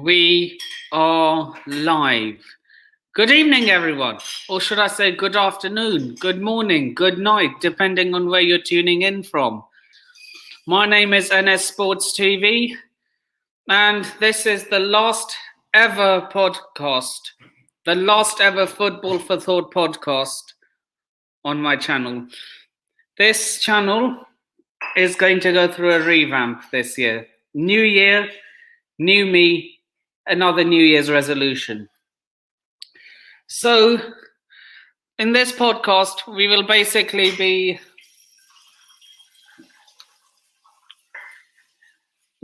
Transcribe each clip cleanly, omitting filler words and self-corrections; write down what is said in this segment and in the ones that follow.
We are live. Good evening, everyone. Or should I say good afternoon, good morning, good night, depending on where you're tuning in from. My name is NS Sports TV, and this is the last ever podcast, the last ever Football for Thought podcast on my channel. This channel is going to go through a revamp this year. New year, new me, another New Year's resolution. So, in this podcast, we will basically be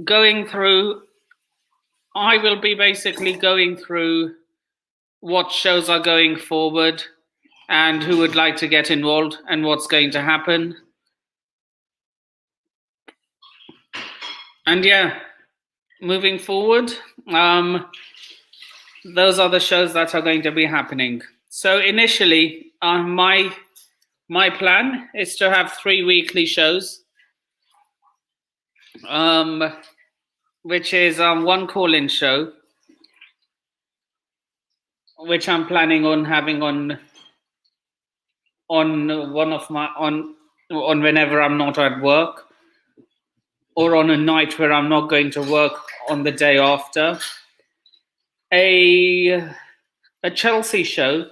going through what shows are going forward and who would like to get involved and what's going to happen. And yeah, moving forward, those are the shows that are going to be happening. So initially, my plan is to have 3 weekly shows, which is one call-in show, which I'm planning on having on whenever I'm not at work, or on a night where I'm not going to work on the day after. A Chelsea show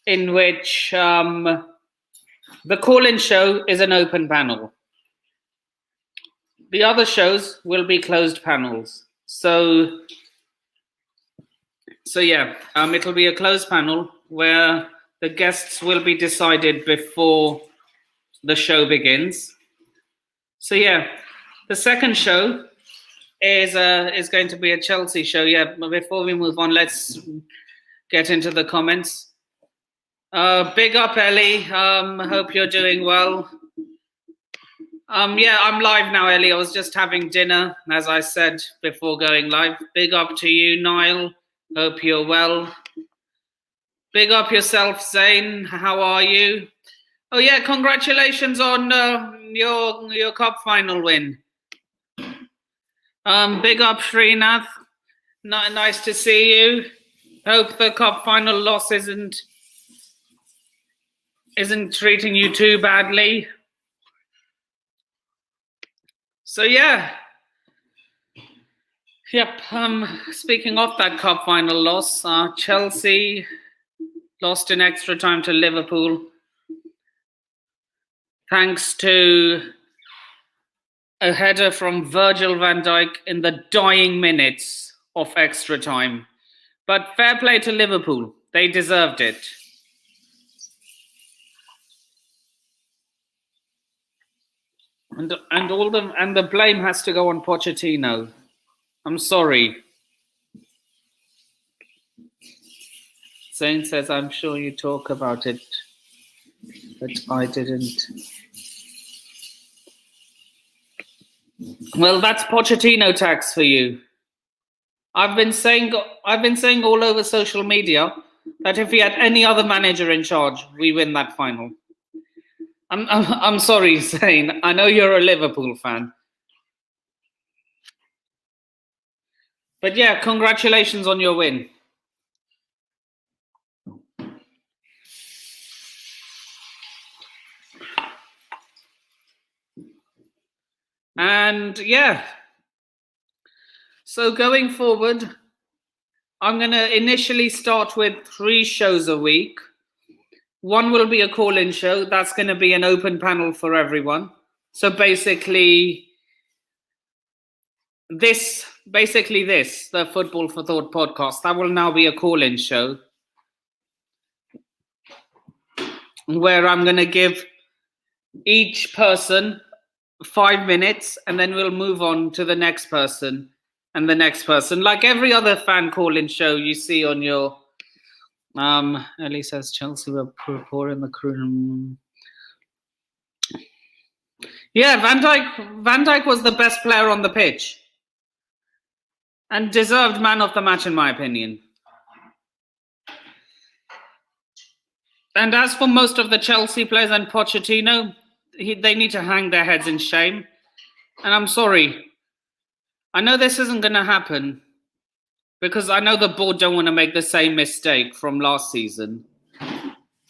in which the call-in show is an open panel. The other shows will be closed panels. So yeah, it'll be a closed panel where the guests will be decided before the show begins. So yeah, the second show is going to be a Chelsea show. Yeah, before we move on, let's get into the comments. Big up, Ellie. Hope you're doing well. Yeah, I'm live now, Ellie. I was just having dinner, as I said before going live. Big up to you, Niall. Hope you're well. Big up yourself, Zane. How are you? Oh yeah, congratulations on your cup final win. Big up, Srinath. Nice to see you. Hope the cup final loss isn't treating you too badly. So yeah. Yep. Speaking of that cup final loss, Chelsea lost in extra time to Liverpool, thanks to a header from Virgil van Dijk in the dying minutes of extra time. But fair play to Liverpool. They deserved it. And the blame has to go on Pochettino. I'm sorry. Zane says, I'm sure you talk about it, but I didn't. Well, that's Pochettino tax for you. I've been saying all over social media that if we had any other manager in charge, we win that final. I'm sorry, Zane. I know you're a Liverpool fan. But yeah, congratulations on your win. And yeah, so going forward, I'm going to initially start with 3 shows a week. One will be a call-in show. That's going to be an open panel for everyone. So basically this, the Football for Thought podcast, that will now be a call-in show where I'm going to give each person 5 minutes, and then we'll move on to the next person and the next person, like every other fan call-in show you see on your. Ellie says Chelsea were poor in the crew. Yeah, Van Dijk was the best player on the pitch and deserved man of the match, in my opinion. And as for most of the Chelsea players and Pochettino, they need to hang their heads in shame. And I'm sorry. I know this isn't going to happen, because I know the board don't want to make the same mistake from last season.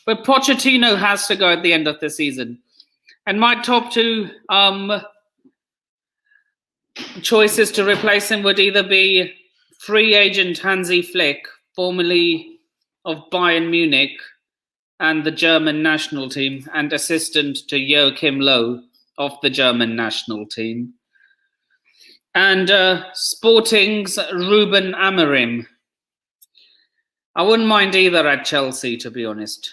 But Pochettino has to go at the end of the season. And my top two choices to replace him would either be free agent Hansi Flick, formerly of Bayern Munich and the German national team, and assistant to Joachim Low of the German national team, and Sporting's Ruben Amorim. I wouldn't mind either at Chelsea, to be honest.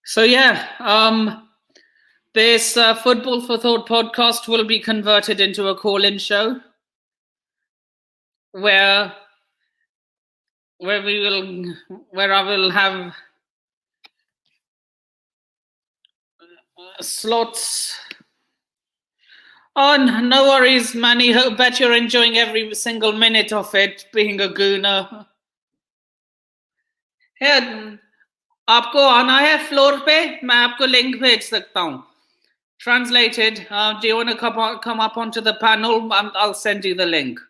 So yeah, this Football for Thought podcast will be converted into a call-in show where I will have slots. Oh, no worries, Manny. I bet you're enjoying every single minute of it, being a gooner. Here, आपको आना है floor पे मैं आपको link भेज सकता हूँ. Translated. Do you want to come up onto the panel? I'll send you the link.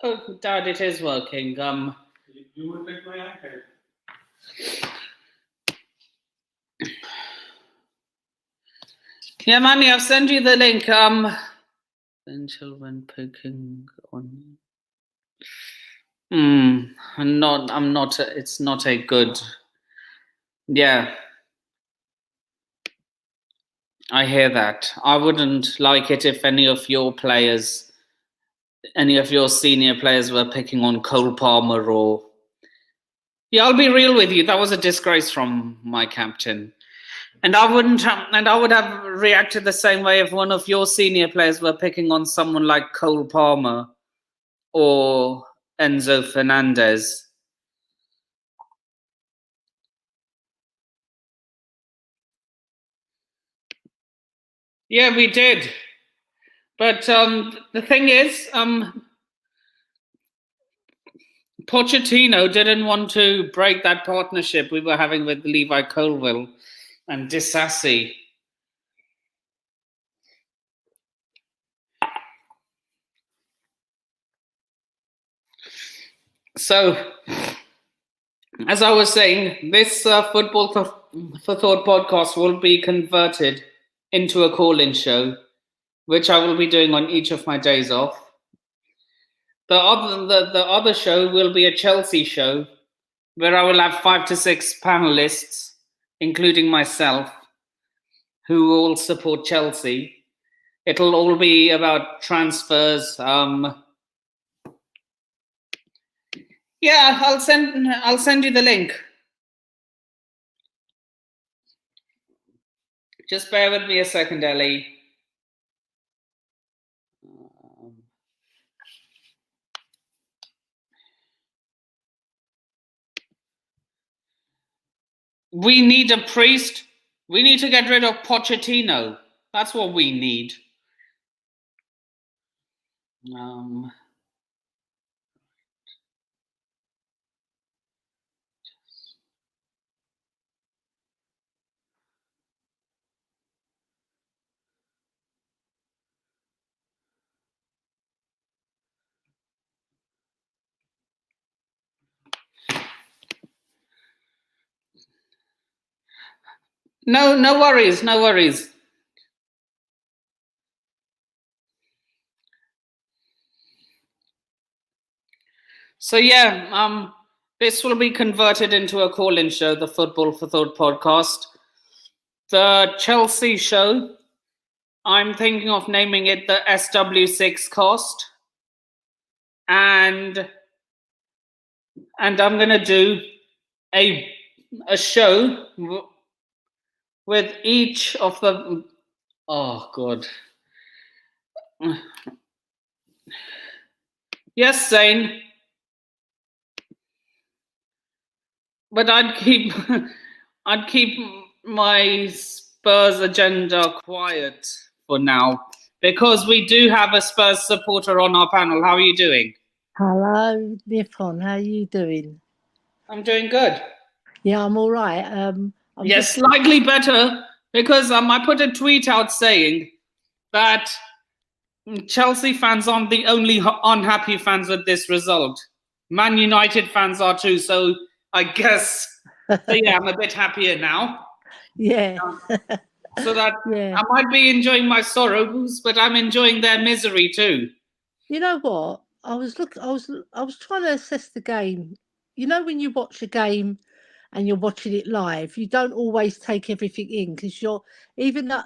Oh, Dad, it is working. You would take my iPad. Yeah, Manny, I've sent you the link. Potential when picking on. I'm not. It's not a good. Yeah, I hear that. I wouldn't like it if any of your senior players were picking on Cole Palmer or. Yeah, I'll be real with you. That was a disgrace from my captain. And I would have reacted the same way if one of your senior players were picking on someone like Cole Palmer or Enzo Fernandez. Yeah, we did. But the thing is, Pochettino didn't want to break that partnership we were having with Levi Colwill and Disassi. So, as I was saying, this Football for Thought podcast will be converted into a call-in show, which I will be doing on each of my days off. The other show will be a Chelsea show, where I will have 5 to 6 panelists, including myself, who all support Chelsea. It'll all be about transfers. Yeah, I'll send you the link. Just bear with me a second, Ellie. We need a priest. We need to get rid of Pochettino. That's what we need. No worries, no worries. So yeah, this will be converted into a call-in show, the Football for Thought podcast. The Chelsea show, I'm thinking of naming it the SW6 cast. And I'm going to do a show with each of the. Oh God. Yes, Zane. but I'd keep my Spurs agenda quiet for now because we do have a Spurs supporter on our panel. How are you doing? Hello, Nippon. How you doing? I'm doing good. Yeah, I'm all right. I'm Yes, just slightly better because I put a tweet out saying that Chelsea fans aren't the only unhappy fans with this result. Man United fans are too, so I guess, so yeah, I'm a bit happier now. yeah, So that yeah. I might be enjoying my sorrows, but I'm enjoying their misery too. You know what? I was trying to assess the game. You know when you watch a game and you're watching it live, you don't always take everything in because you're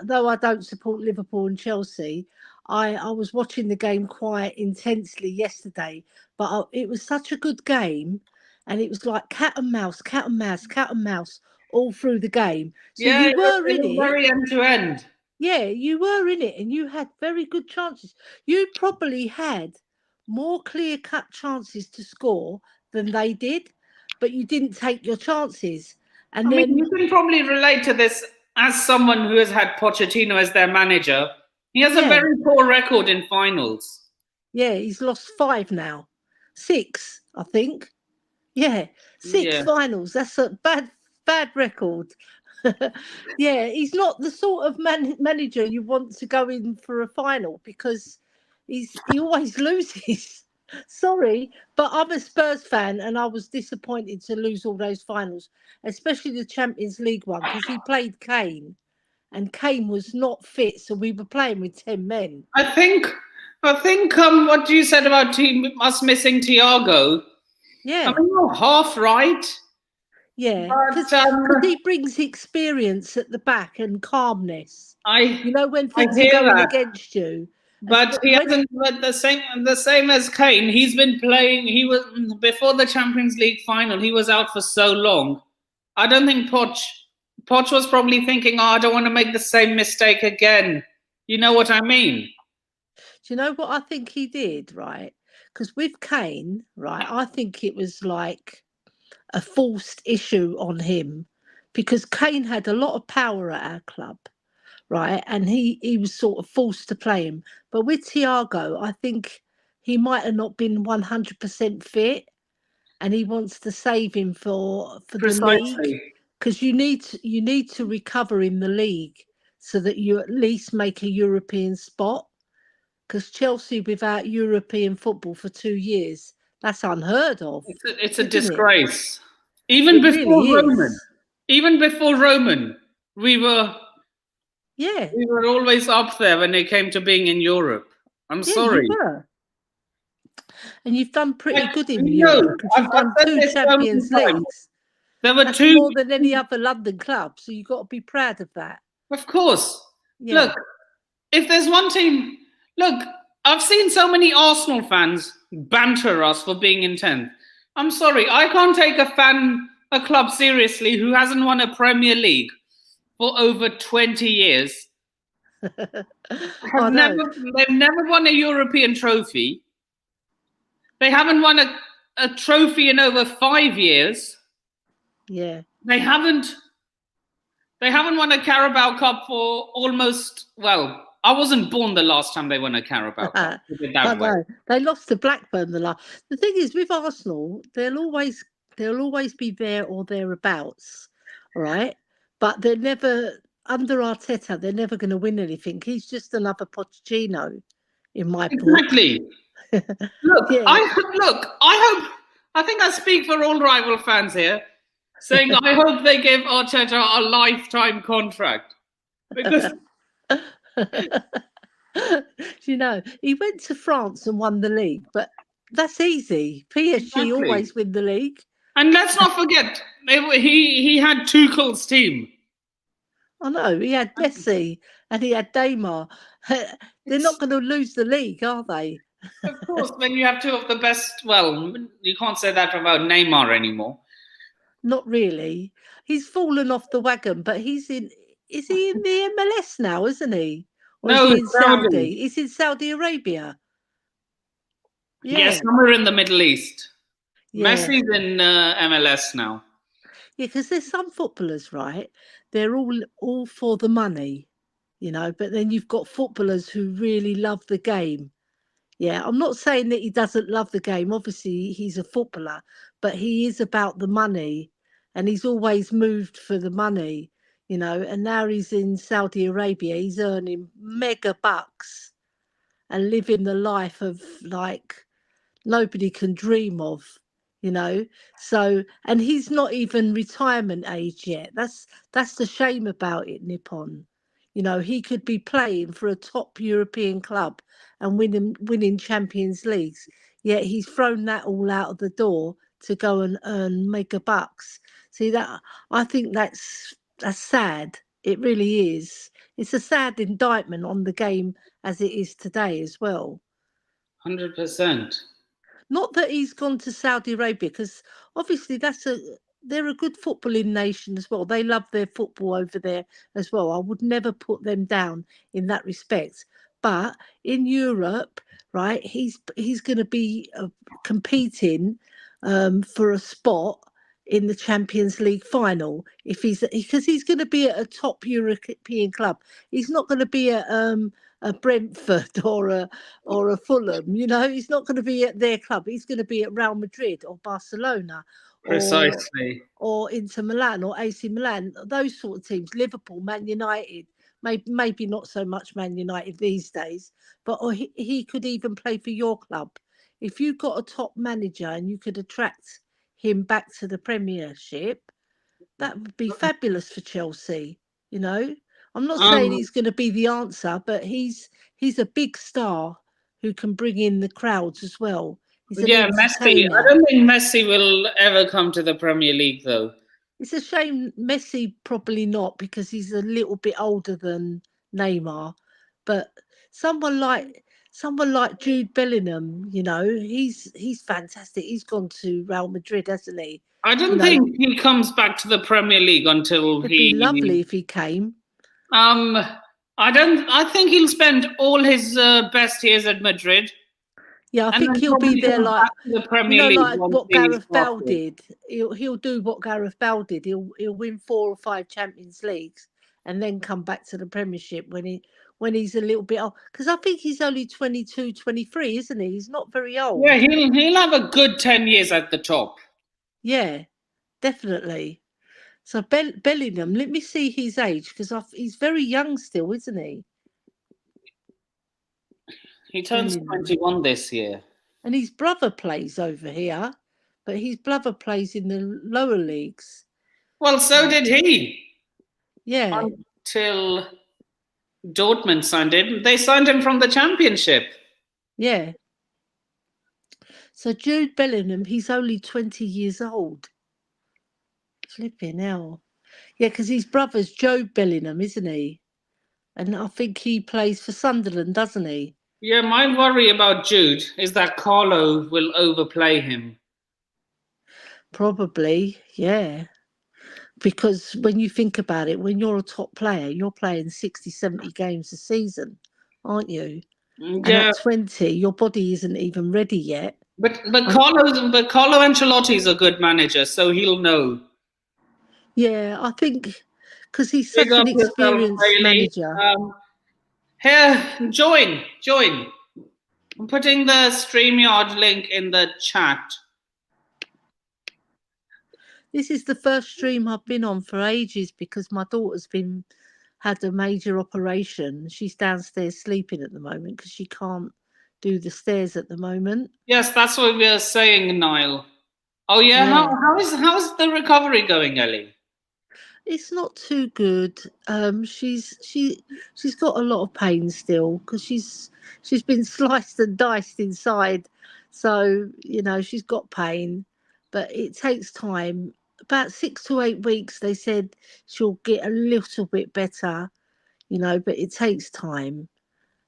though I don't support Liverpool and Chelsea, I was watching the game quite intensely yesterday. But it was such a good game, and it was like cat and mouse, cat and mouse, cat and mouse all through the game. So Yeah, you were it in was it. very end to end. Yeah, you were in it and you had very good chances. You probably had more clear cut chances to score than they did, but you didn't take your chances. I And mean, you then, can probably relate to this as someone who has had Pochettino as their manager. He has a yeah, very poor record in finals. yeah, he's lost five now. Six, I think. Yeah, six Yeah. finals. That's a bad record. Yeah, he's not the sort of manager you want to go in for a final because he always loses. Sorry, but I'm a Spurs fan and I was disappointed to lose all those finals, especially the Champions League one because he played Kane and Kane was not fit, so we were playing with 10 men. I think, what you said about us missing Thiago, I Yeah, mean, you're half right, yeah, but because he brings experience at the back and calmness. I, You know when I things are hear going that. against you, But he when hasn't. But the same as Kane. He's been playing. He was before the Champions League final. He was out for so long. I don't think Poch was probably thinking, "Oh, I don't want to make the same mistake again." You know what I mean? do you know what I think he did, right? Because with Kane, right, I think it was like a forced issue on him because Kane had a lot of power at our club, right? And he was sort of forced to play him. But with Thiago, I think he might have not been 100% fit and he wants to save him for the league Precisely. because you need to recover in the league so that you at least make a European spot because Chelsea without European football for 2 years, that's unheard of, It's a isn't it? disgrace. Even It before really Roman, is. even before Roman, we were Yeah, we were always up there when it came to being in Europe. I'm yeah, you sorry. were. And you've done pretty Like, good in you know, Europe because I've, you've I've done said two this so many Champions times. Leagues. There were That's two, more than any other London club. So you've got to be proud of that. of course. Yeah. Look, if there's one team, look, I've seen so many Arsenal fans banter us for being in 10th. I'm sorry, I can't take a club seriously who hasn't won a Premier League for over 20 years. Has I know. they've never won a European trophy. They haven't won a trophy in over 5 years. Yeah. They haven't They haven't won a Carabao Cup for almost, well, I wasn't born the last time they won a Carabao Cup, put it I that way. know. They lost to Blackburn the last. The thing is with Arsenal, they'll always be there or thereabouts, right? But they're never under Arteta. They're never going to win anything. He's just another Pochettino in my book. Exactly. Look, Yeah. I think I speak for all rival fans here, saying I hope they give Arteta a lifetime contract. Because He went to France and won the league, but that's easy. PSG exactly. always win the league. And let's not forget, he had Tuchel's team. I know he had Messi and he had Neymar. They're not It's going to lose the league, are they? of course when you have two of the best. Well, you can't say that about Neymar anymore. Not really. He's fallen off the wagon, but he's in. Is he in the MLS now? Isn't he? Or is No, he in Saudi. Saudi? He's in Saudi Arabia. Yes, Yeah, somewhere in the Middle East. yeah. Messi's in MLS now. Yeah, because there's some footballers, right? They're all for the money, but then you've got footballers who really love the game. Yeah, I'm not saying that he doesn't love the game. Obviously, he's a footballer, but he is about the money and he's always moved for the money, and now he's in Saudi Arabia. He's earning mega bucks and living the life of like nobody can dream of, you know. So, and he's not even retirement age yet. That's the shame about it, Nippon. He could be playing for a top European club and winning Champions Leagues. Yet he's thrown that all out of the door to go and earn mega bucks. See that I think that's sad. It really is. It's a sad indictment on the game as it is today as well. 100%. Not that he's gone to Saudi Arabia, because obviously they're a good footballing nation as well. They love their football over there as well. I would never put them down in that respect. But in Europe, right, he's going to be competing for a spot in the Champions League final if because he's going to be at a top European club. He's not going to be at a Brentford or a Fulham. He's not going to be at their club. He's going to be at Real Madrid or Barcelona or Precisely. or Inter Milan or AC Milan. Those sort of teams. Liverpool, Man United. Maybe not so much Man United these days, but or he could even play for your club. If you got a top manager and you could attract him back to the Premiership, that would be fabulous for Chelsea. You know, I'm not saying Um, he's going to be the answer, but he's a big star who can bring in the crowds as well. He's an yeah, Messi. I entertainer. don't think Messi will ever come to the Premier League, though. It's a shame Messi probably not because he's a little bit older than Neymar, but someone like someone like Jude Bellingham, he's fantastic. He's gone to Real Madrid, hasn't he? I You don't know, think he comes back to the Premier League until it'd be he. lovely if he came. Um, I don't. I think he'll spend all his best years at Madrid, Yeah, I and think then he'll be probably there come like back to the Premier League like once what he's Gareth Bale profit. did. He'll do what Gareth Bale did. He'll win 4 or 5 Champions Leagues and then come back to the Premiership when he's a little bit old. Because I think he's only 22, 23, isn't he? He's not very Yeah, old. he'll have a good 10 years at the top. Yeah, definitely. So Bellingham, let me see his age because he's very young still, isn't he? He turns Bellingham. 21 this year. And his brother plays over here, but his brother plays in the lower leagues. Well, so Like, did he yeah, until Dortmund signed him. They signed him from the Championship. yeah. So Jude Bellingham, he's only 20 years old. Flipping hell. Yeah, because his brother's Joe Bellingham, isn't he? And I think he plays for Sunderland, doesn't he? Yeah, my worry about Jude is that Carlo will overplay him. Probably, yeah. Because when you think about it, when you're a top player, you're playing 60, 70 games a season, aren't you? And Yeah, at 20, your body isn't even ready yet. I, but Carlo Ancelotti's a good manager, so he'll know. yeah, I think because he's Big such an up yourself, experienced Bailey. manager. Here, join. I'm putting the StreamYard link in the chat. This is the first stream I've been on for ages because my daughter's been had a major operation. She's downstairs sleeping at the moment because she can't do the stairs at the moment. Yes, that's what we are saying, Niall. Oh yeah, Yeah, how's the recovery going, Ellie? it's not too good. She's got a lot of pain still because she's been sliced and diced inside, so she's got pain, but it takes time. About 6 to 8 weeks, they said she'll get a little bit better, but it takes time.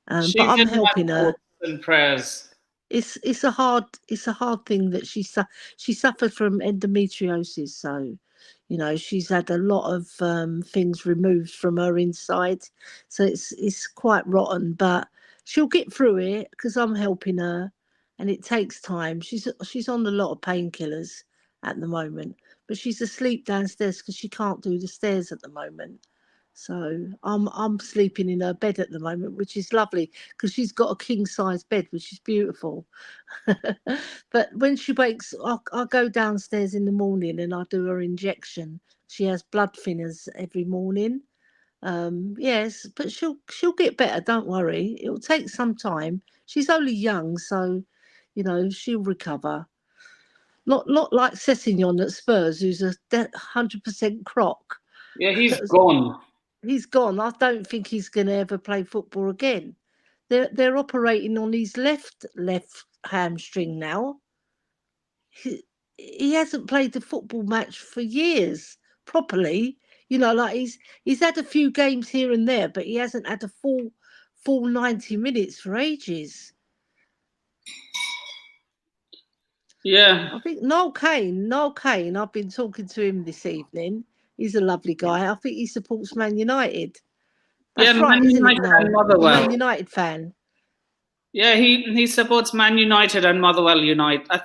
But She's I'm in my helping her. thoughts and prayers. It's a hard thing that she suffered from endometriosis, so she's had a lot of things removed from her inside, so it's quite rotten, but she'll get through it because I'm helping her, and it takes time. She's on a lot of painkillers at the moment, but she's asleep downstairs because she can't do the stairs at the moment. So I'm sleeping in her bed at the moment, which is lovely because she's got a king size bed, which is beautiful. But when she wakes, I'll go downstairs in the morning and I'll do her injection. She has blood thinners every morning. Yes, but she'll get better. Don't worry. It'll take some time. She's only young, so she'll recover. Not like Sessegnon at Spurs, who's a 100% crock. Yeah, he's gone. He's gone. I don't think he's going to ever play football again. They're operating on his left hamstring now. He hasn't played the football match for years properly. Like he's had a few games here and there, but he hasn't had a full 90 minutes for ages. Yeah. I think Noel Kane, I've been talking to him this evening. He's a lovely guy. I think he supports Man United. That's right, Man isn't United it, Noel? and Motherwell. Man United fan. Yeah, he supports Man United and Motherwell United. I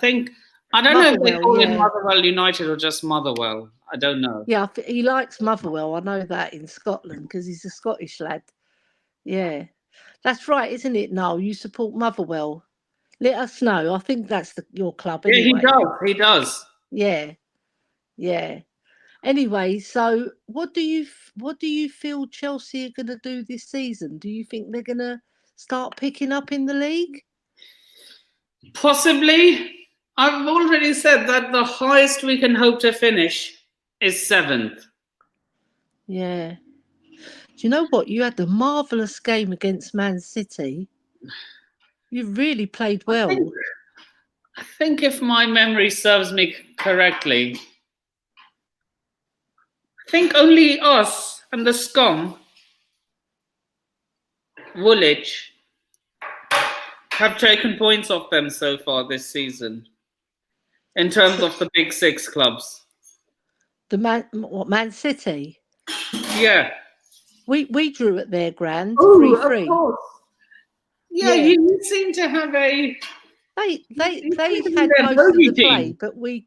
don't know if they call it Motherwell United or just Motherwell. I don't know. Yeah, he likes Motherwell. I know that in Scotland because he's a Scottish lad. Yeah, that's right, isn't it, Noel? You support Motherwell. Let us know. I think that's your club anyway. Yeah, he does. Yeah. Anyway, so what do you feel Chelsea are going to do this season? Do you think they're going to start picking up in the league? Possibly. I've already said that the highest we can hope to finish is 7th. Yeah. Do you know what? You had a marvellous game against Man City. You really played well. I think if my memory serves me correctly, I think only us and the scum, Woolwich, have taken points off them so far this season in terms of the big 6 clubs. Man City? Yeah. We drew at their ground 3-3. Of course. Yeah, you seem to have a. They had most of the play, but we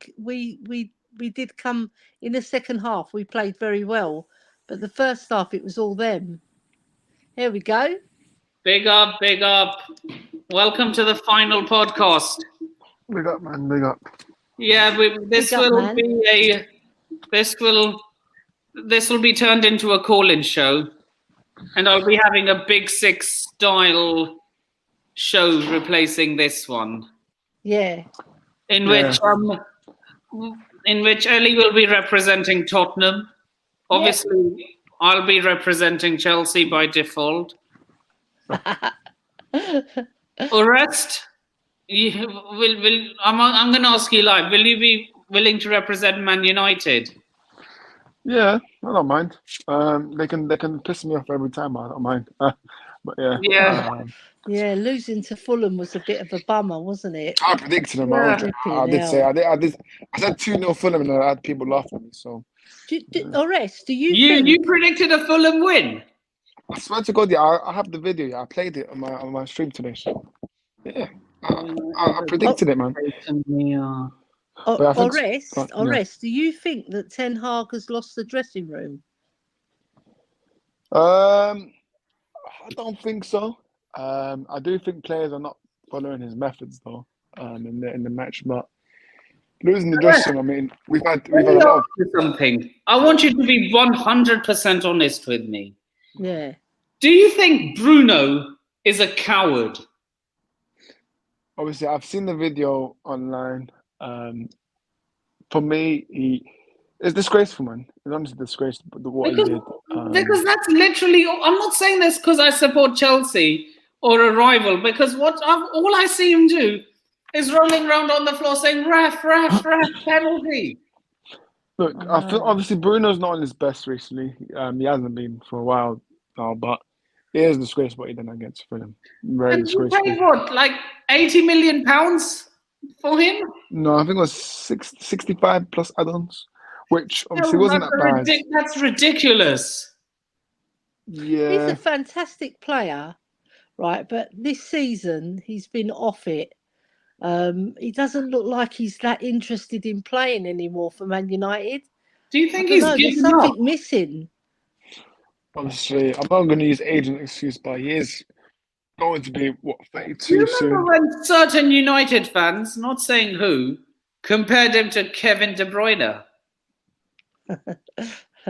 did come in the second half. We played very well, but the first half it was all them. Here we go. Big up. Welcome to the final podcast. Big up, man. Big up. Yeah, this will be turned into a call-in show, and I'll be having a Big 6 style show replacing this one. Yeah. In which Ellie will be representing Tottenham. Obviously, I'll be representing Chelsea by default. Orest, I'm going to ask you live. Will you be willing to represent Man United? Yeah, I don't mind. They can piss me off every time. I don't mind. But yeah. Losing to Fulham was a bit of a bummer, wasn't it? I predicted them. I did say I said 2-0 Fulham, and I had people laughing at me. So, Orest, do you think you predicted a Fulham win? I swear to God, I have the video. Yeah, I played it on my stream today. So, yeah, I predicted it, man. Orest, do you think that Ten Hag has lost the dressing room? I don't think so. I do think players are not following his methods though. In the match, but losing the dressing room. I mean, we've had a lot of something. I want you to be 100% honest with me. Yeah. Do you think Bruno is a coward? Obviously, I've seen the video online. For me, it's disgraceful, man. It's honestly disgraceful what he did. Because that's literally. I'm not saying this because I support Chelsea or a rival. Because all I see him do is rolling around on the floor saying "ref, penalty." Look, I feel obviously Bruno's not on his best recently. He hasn't been for a while now, but it is disgraceful what he done against Fulham. Very disgraceful. You paid what, like £80 million for him? No, I think it was 65 plus add-ons, which obviously wasn't that bad. That's ridiculous. Yeah, he's a fantastic player, right? But this season he's been off it. He doesn't look like he's that interested in playing anymore for Man United. Do you I think don't he's know. There's given up? something missing. Obviously, I'm not going to use agent excuse, but he is going to be, what, Do 32 you soon? remember when certain United fans, not saying who, compared him to Kevin De Bruyne?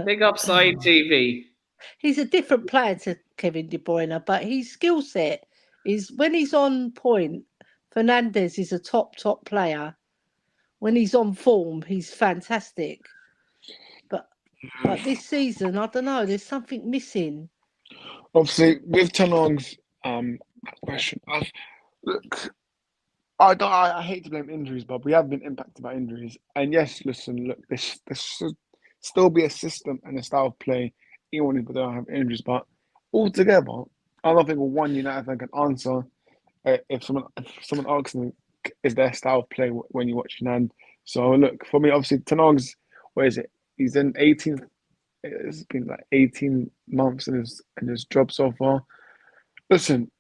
Big up Side TV. He's a different player to Kevin De Bruyne, but his skill set is when he's on point. Fernandes is a top player. When he's on form, he's fantastic. But this season, I don't know. There's something missing. Obviously, with Ten Hag's question, look, I hate to blame injuries, but we have been impacted by injuries. And yes, listen, look, there should still be a system and a style of play, even if we don't have injuries. But altogether, I don't think one United fan can answer if someone asks me, is their style of play when you watch United. So look, for me, obviously, Ten Hag's, where is it? He's in 18. It's been like 18 months in his job so far. Listen,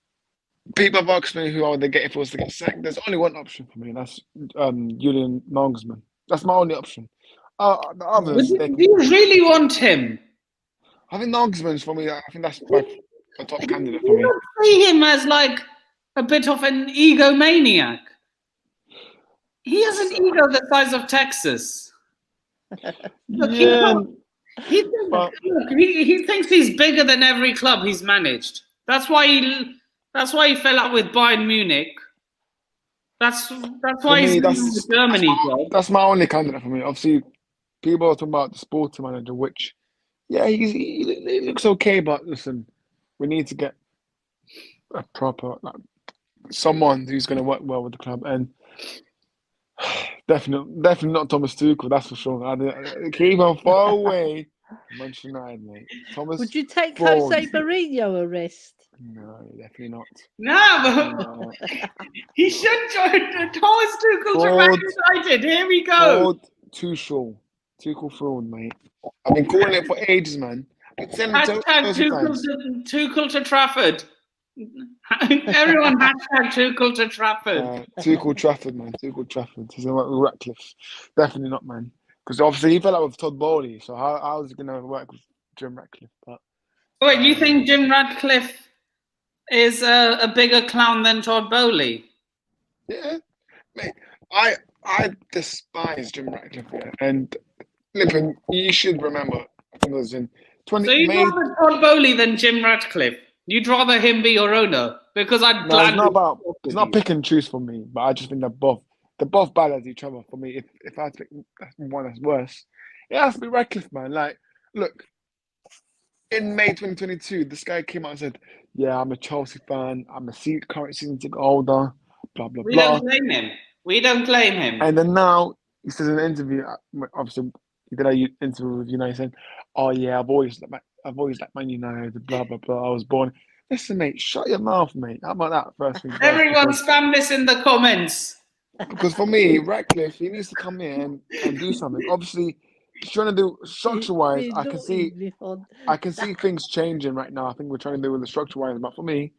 people have asked me who I would they get if it was to get sacked. There's only one option for me, and that's Julian Nagelsmann. That's my only option. The others, Do they can. you really want him? I think Nagelsmann's for me. I think that's a top candidate Do for you me. not see him as like a bit of an egomaniac? He has an ego the size of Texas. Look, Yeah, he but thinks he's bigger than every club he's managed. That's why he fell out with Bayern Munich. That's for why he's me, leaving the Germany job. that's my only candidate for me. Obviously, people are talking about the sporting manager, which yeah, he looks okay, but listen, we need to get a proper someone who's going to work well with the club, and definitely not Thomas Tuchel. That's for sure. I keep him far away from Manchester United, mate. Thomas. Would you take fraud. Jose Mourinho a risk? No, definitely not. No, but he should join Thomas Tuchel to Man United. Here we go. Fraud, Tuchel fraud, mate. I've been calling it for ages, man. Hashtag Tuchel to Trafford. Everyone hashtag Tuchel to Trafford. Tuchel Trafford, man. Tuchel Trafford. He's going to work with Ratcliffe. Definitely not, man. Because obviously he fell out with Todd Bowley. So how is he going to work with Jim Ratcliffe? But wait, you think Jim Ratcliffe is a bigger clown than Todd Bowley? Yeah, mate. I despise Jim Ratcliffe, yeah. And Lippin, you should remember, I think it was in 20. So you'd rather Todd Bowley than Jim Ratcliffe? You'd rather him be your owner? Because I'd gladly. It's not pick and choose for me, but I just think they're both bad as each other for me. If I had to pick one that's worse, it has to be Ratcliffe, man. Like, look, in May 2022, this guy came out and said, "Yeah, I'm a Chelsea fan. I'm a current season ticket holder." Blah blah We blah. don't claim him. We don't claim him. And then now he says in an interview, obviously he did an interview with United, saying, "Oh yeah, I've always liked Man United." Blah blah blah. I was born. Listen, mate, shut your mouth, mate. How about that first thing? Everyone spam this in the comments. Because for me, Ratcliffe, he needs to come in and do something. Obviously, he's trying to do structure-wise. I can see things changing right now. I think we're trying to do with the structure-wise, but for me,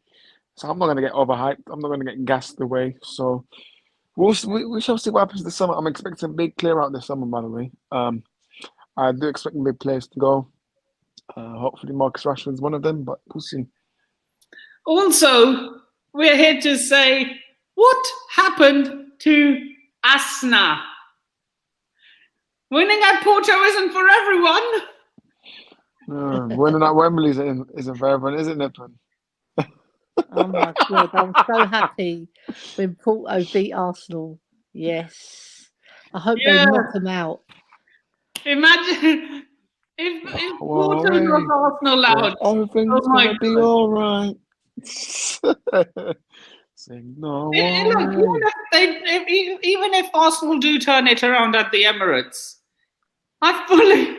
so I'm not going to get overhyped. I'm not going to get gassed away. So we shall see what happens this summer. I'm expecting a big clear out this summer, by the way. I do expect big players to go. Hopefully, Marcus Rashford's one of them, but we'll see. Also, we're here to say, what happened to Asna? Winning at Porto isn't for everyone. Winning at Wembley isn't for everyone, isn't it, Pun? Oh my God, I'm so happy when Porto beat Arsenal. Yes. I hope they knock them out. Imagine if Porto knock Arsenal out. Everything's going to be all right. Sing no Look, even if Arsenal do turn it around at the Emirates, I fully.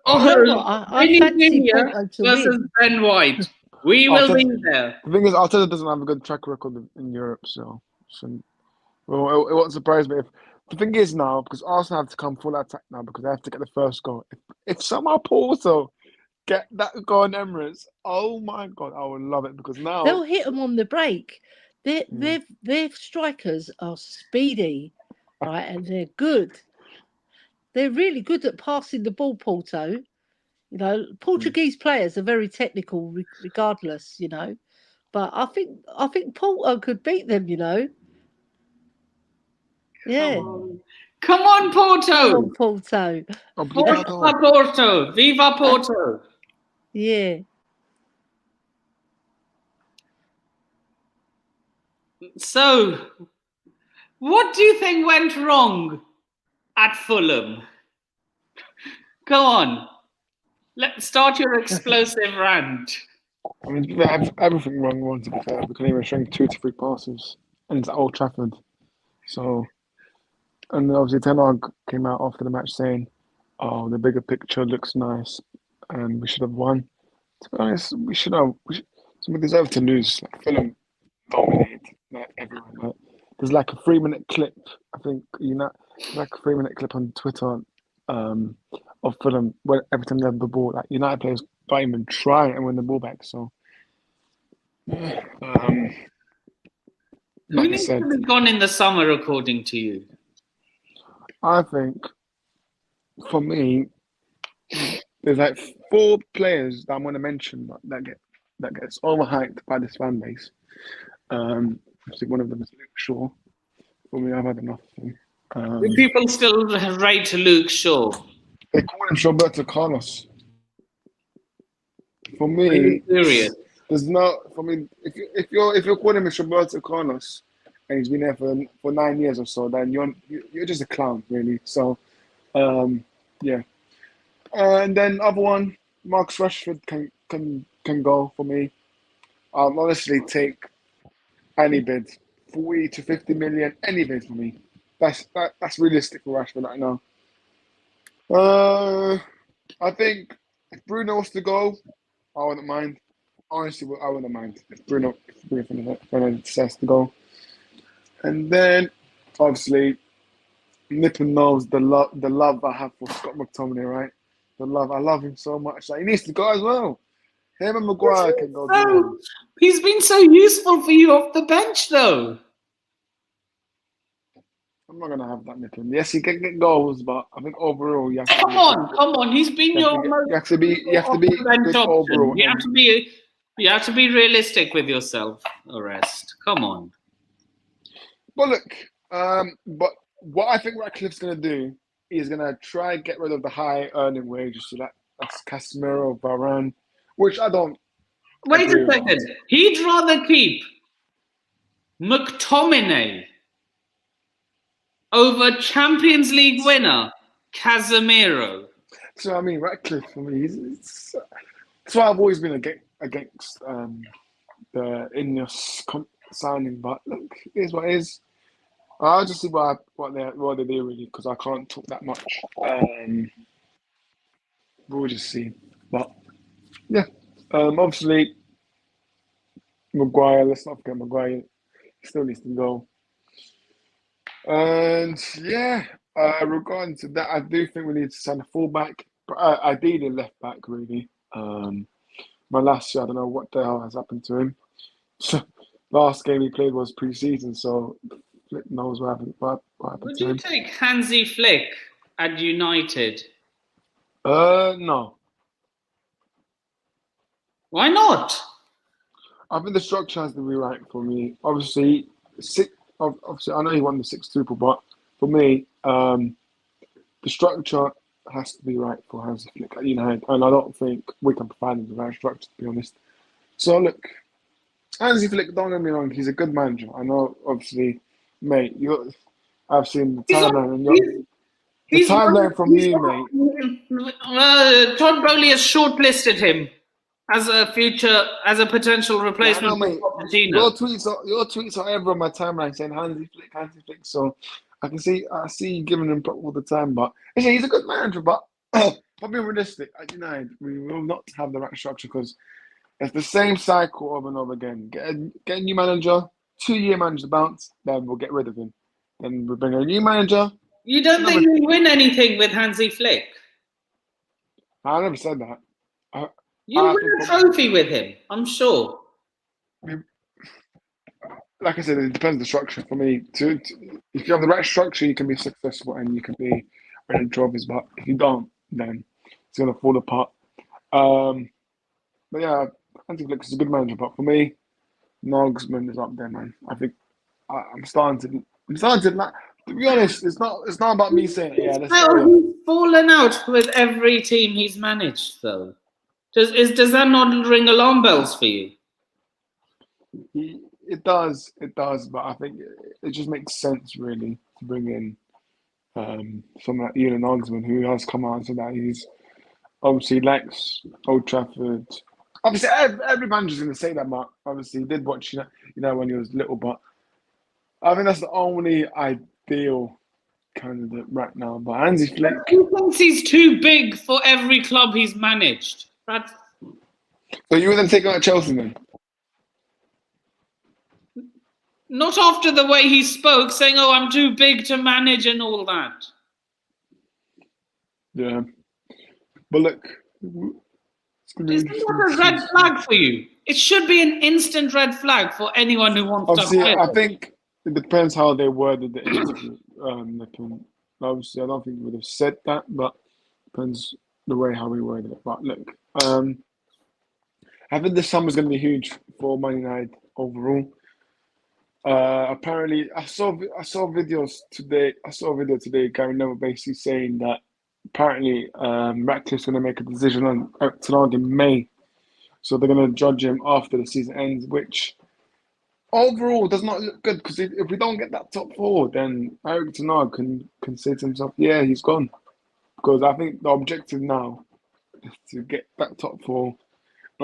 I fancy Porto to versus win. Ben White. We will be there. The thing is, Arteta doesn't have a good track record in Europe, so it won't surprise me if. The thing is now, because Arsenal have to come full attack now because they have to get the first goal. If somehow Porto get that goal in Emirates, oh my God, I would love it because now they'll hit them on the break. Their strikers are speedy, right, and they're good. They're really good at passing the ball, Porto. You know, Portuguese players are very technical, regardless. You know, but I think Porto could beat them. You know, yeah. Come on, Come Porto! on, Porto. Forza Obrigado. Porto! Viva Porto! Yeah. So, what do you think went wrong at Fulham? Go on. Let's start your explosive rant. I mean, they have everything wrong once to be fair. We couldn't even shrink 2 to 3 passes, and it's at Old Trafford. So, and obviously Ten Hag came out after the match saying, "Oh, the bigger picture looks nice, and we should have won." To be honest, we should have. So we deserve to lose. Like Fulham dominated like everyone. Like, there's like a 3 minute clip. I think like a 3 minute clip on Twitter, of Fulham where every time they have the ball, like United players don't even try and win the ball back. So, um, Who like I needs said, to be gone in the summer, according to you? I think for me, there's like 4 players that I'm going to mention that gets overhyped by this fan base. I think one of them is Luke Shaw. For me, I've had enough of him. Do people still rate Luke Shaw? They call him Roberto Carlos. For Are me, you serious? there's no. For me, if you're calling him Roberto Carlos, and he's been there for 9 years or so, then you're just a clown, really. So, yeah. And then other one, Marcus Rashford can go for me. I'll honestly take any bid, 40 to 50 million, any bid for me. That's realistic for Rashford right now. I think if Bruno was to go, I wouldn't mind. Honestly, I wouldn't mind if Bruno decides to go. And then, obviously, Nippon knows the love I have for Scott McTominay, right? The love, I love him so much. Like, he needs to go as well. Him and Maguire can go do one. He's been so useful for you off the bench, though. I'm not gonna have that Nippon. Yes, he can get goals, but I think overall you have to Come on. He's been you have your to, most you have to be bench good option. overall. You have to be realistic with yourself, Arrest. Come on. But look, but what I think Ratcliffe's gonna do is gonna try and get rid of the high earning wages. So that's Casemiro, Varane, which I don't. Wait a second. He'd rather keep McTominay over Champions League winner Casemiro. So I mean, Ratcliffe for me, that's why I've always been against the Ineos signing. But look, it is what it is. I'll just see what they do really, because I can't talk that much. We'll just see. But yeah, obviously Maguire. Let's not forget Maguire. Still needs to go. And yeah, regarding to that, I do think we need to sign a fullback, but ideally left back really. Malacia, I don't know what the hell has happened to him. Last game he played was pre-season, so Flick knows what happened Would to you him. take Hansi Flick at United? No. Why not? I think the structure has to be right for me. Obviously, I know he won the 6-2, but for me, the structure has to be right for Hansi Flick at United, and I don't think we can provide him the right structure, to be honest. So look, Hansi Flick, don't get me wrong, he's a good manager. I know, obviously, mate. I've seen the timeline, and the timeline from you, mate. Todd Bowley has shortlisted him as a potential replacement Yeah, I know, mate. for Pochettino. Your tweets are ever on my timeline saying Hansi Flick. So I see you giving him all the time. But he's a good manager. But I'll be realistic. At United, we will not have the right structure because it's the same cycle over and over again. Get a new manager, 2-year manager bounce, then we'll get rid of him. Then we bring a new manager. You don't think you'll win anything with Hansi Flick? I never said that. You'll win a trophy with him, I'm sure. like I said, it depends on the structure. For me, if you have the right structure, you can be successful and you can be winning trophies. But if you don't, then it's gonna fall apart. But yeah, Hansi Flick is a good manager. But for me, Nagelsmann is up there, man. I think I'm starting to. To be honest, it's not about me saying, yeah, let's Well, go. he's fallen out with every team he's managed, though. Does that not ring alarm bells for you? It does, but I think it just makes sense really to bring in someone like Ian Nagelsmann who has come out and said that he's obviously likes Old Trafford. Obviously, every manager's going to say that, Mark. Obviously, he did watch, when he was little, but I think that's the only ideal candidate right now. But Hansi Flick, He thinks he's too big for every club he's managed. That's so you would then take him at Chelsea then? not after the way he spoke, saying, "Oh, I'm too big to manage" and all that. Yeah, but look, it's going to be Isn't interesting. that a red flag for you? It should be an instant red flag for anyone who wants Obviously, to hire I him. think it depends how they worded the interview. Obviously, I don't think he would have said that, but depends the way how he worded it. But look, I think this summer is going to be huge for Man United overall. Apparently, I saw videos today. I saw a video today. Gary Neville basically saying that apparently Ratcliffe's going to make a decision on Ten in May, so they're going to judge him after the season ends, which overall does not look good because if we don't get that top four, then Eric Ten Hag can say to himself, "Yeah, he's gone." Because I think the objective now is to get that top four and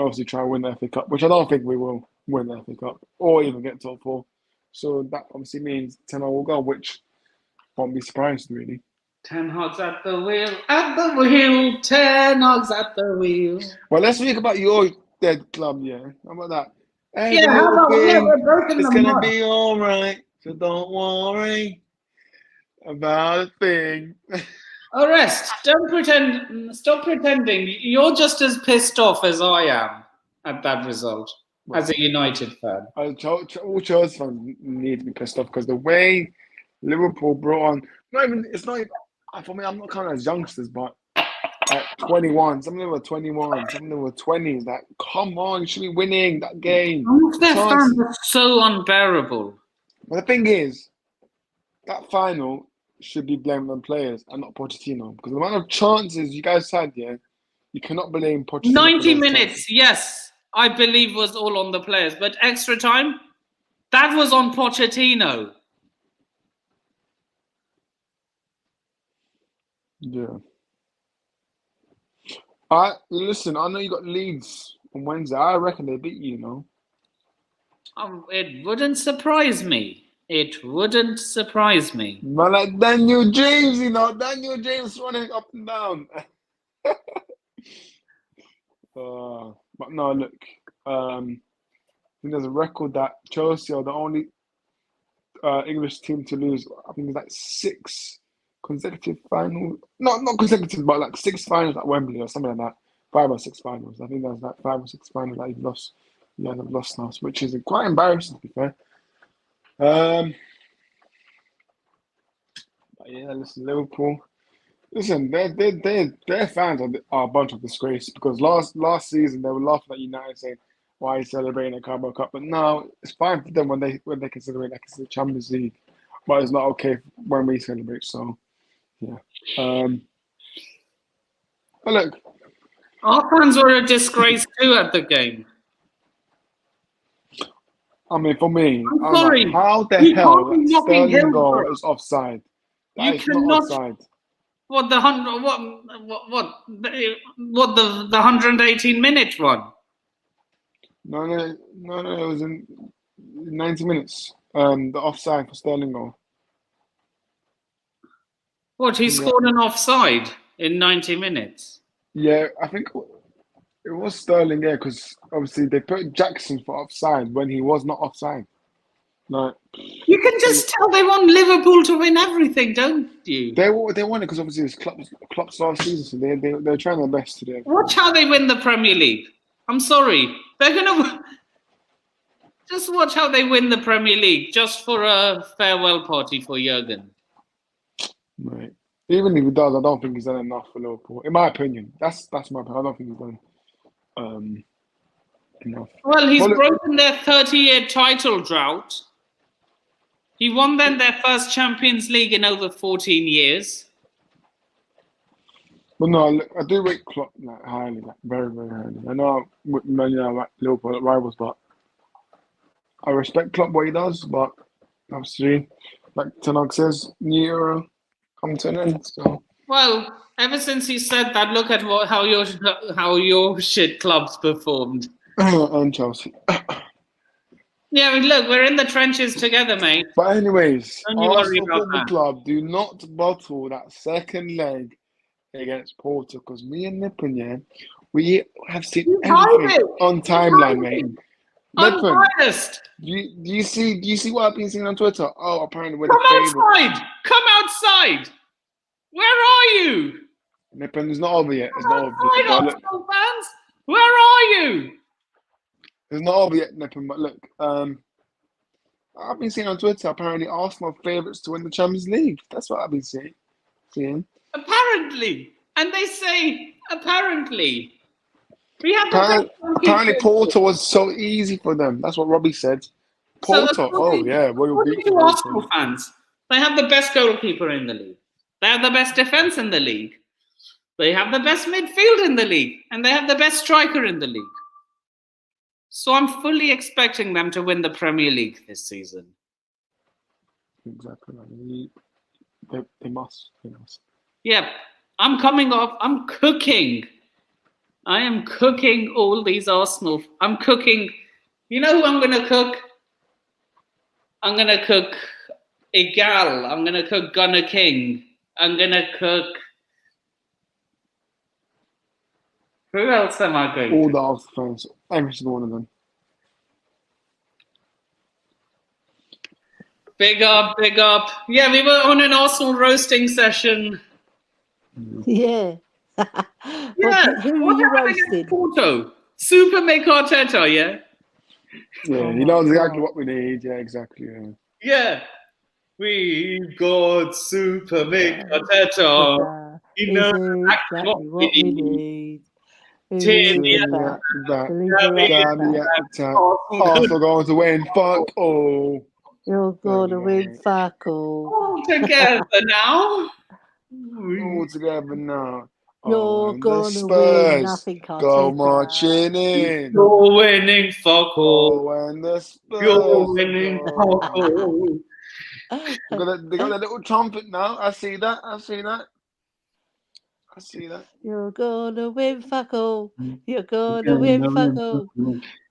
obviously try and win the FA Cup, which I don't think we will win the FA Cup or even get top four. So that obviously means Ten Hag will go, which won't be surprised really. Ten Hag's at the wheel, Ten Hag's at the wheel. Well, let's speak about your dead club, yeah. How about that? Hey, Yeah, how about we're broken it's the gonna mud. be all right, so don't worry about a thing. Arrest! Don't pretend. Stop pretending. You're just as pissed off as I am at that result as a United fan. All Chelsea fans need to be pissed off because the way Liverpool brought on, it's not even, for me, I'm not counting as youngsters, but at 21, some of them were 21, some of them were 20s. Like, come on, you should be winning that game. Some of their fans are so unbearable. But the thing is, that final should be blamed on players and not Pochettino because the amount of chances you guys had, yeah, you cannot blame Pochettino. 90 minutes, yes, I believe was all on the players, but extra time, that was on Pochettino. Yeah. Listen, I know you got Leeds on Wednesday. I reckon they beat you, It wouldn't surprise me. It wouldn't surprise me. Man, like Daniel James, Daniel James running up and down. But no, look, I think there's a record that Chelsea are the only English team to lose. I think it's like 6 consecutive finals. Not consecutive, but like 6 finals at Wembley or something like that. 5 or 6 finals. I think there's like 5 or 6 finals that you've lost. Yeah, they've lost now, which is quite embarrassing to be fair. But yeah, listen, Liverpool. Listen, their fans are a bunch of disgrace because last season they were laughing at United saying, "Why are you celebrating a Carabao Cup?" But now it's fine for them when they can celebrate like it's the Champions League, but it's not okay when we celebrate. So yeah. But look, our fans were a disgrace too at the game. I mean, for me, I'm sorry. Like, how the You hell can't be that knocking Sterling him goal for it. is offside? That You is cannot. not offside. What the 118 minute one? No, it was in 90 minutes. The offside for Sterling goal. What, he scored an offside in 90 minutes? Yeah, I think it was Sterling, yeah, because obviously they put Jackson for offside when he was not offside. Like, you can just tell they want Liverpool to win everything, don't you? They want it because obviously it's Klopp's last season, so they're trying their best today. Watch how they win the Premier League. I'm sorry, they're gonna. Just watch how they win the Premier League, just for a farewell party for Jurgen. Right. Even if he does, I don't think he's done enough for Liverpool. In my opinion, that's my opinion. I don't think he's done enough. Well, he's Well, look- broken their 30-year title drought. He won then their first Champions League in over 14 years. But no, look, I do rate Klopp like highly, like very, very highly. I know Man United like Liverpool are rivals, but I respect Klopp what he does. But obviously, like Tanag says, new era come to an end. So Well, ever since he said that, look at how your shit clubs performed. and Chelsea. Yeah, I mean, look, we're in the trenches together, mate. But anyways, Don't you worry Arsenal about Football that. Club do not bottle that second leg against Porto because me and Nippon, yeah, we have seen You everything hide it. on timeline, mate. Nippon, Unbiased. do you see what I've been seeing on Twitter? Oh, apparently we're Come the favourite. outside. Come outside. Where are you? Nippon, it's not over yet. It's Come not over outside, yet. But look, Arsenal fans. Where are you? it's not over yet, Nippon. But look, I've been seeing on Twitter apparently Arsenal are favourites to win the Champions League. That's what I've been seeing. Apparently. And they say, apparently. We have Apparently, the best apparently goalkeeper. Porto was so easy for them. That's what Robbie said. So Porto, oh yeah, Royal according beat to Porto. Arsenal fans, they have the best goalkeeper in the league. They have the best defense in the league. They have the best midfield in the league. And they have the best striker in the league. So I'm fully expecting them to win the Premier League this season. Exactly. They must. They must. Yep. I'm coming up. I'm cooking. I am cooking all these Arsenal. I'm cooking. You know who I'm going to cook? I'm going to cook Igal. I'm going to cook Gunnar King. I'm going to cook. Who else am I going All to? the Arsenal fans, every single one of them. Big up, big up. Yeah, we were on an Arsenal roasting session. Yeah. Yeah. Who were What you happened against roasting? Porto? Super Mick Arteta, yeah? Yeah, Oh he my knows exactly God. what we need. Yeah, exactly. Yeah. Yeah. We've got Super Mick Arteta. He knows exactly what we need. Believe That, it back. Arsenal going to win. Fuck all. You're gonna win, fuck all. All together now. All together now. You're And the gonna win, Spurs nothing go Arteta. marching in. You're winning, fuck all. Oh, and the Spurs You're winning, go. fuck all. They got that little trumpet now. I see that. You're gonna win, fuck all. You're gonna win, fuck all.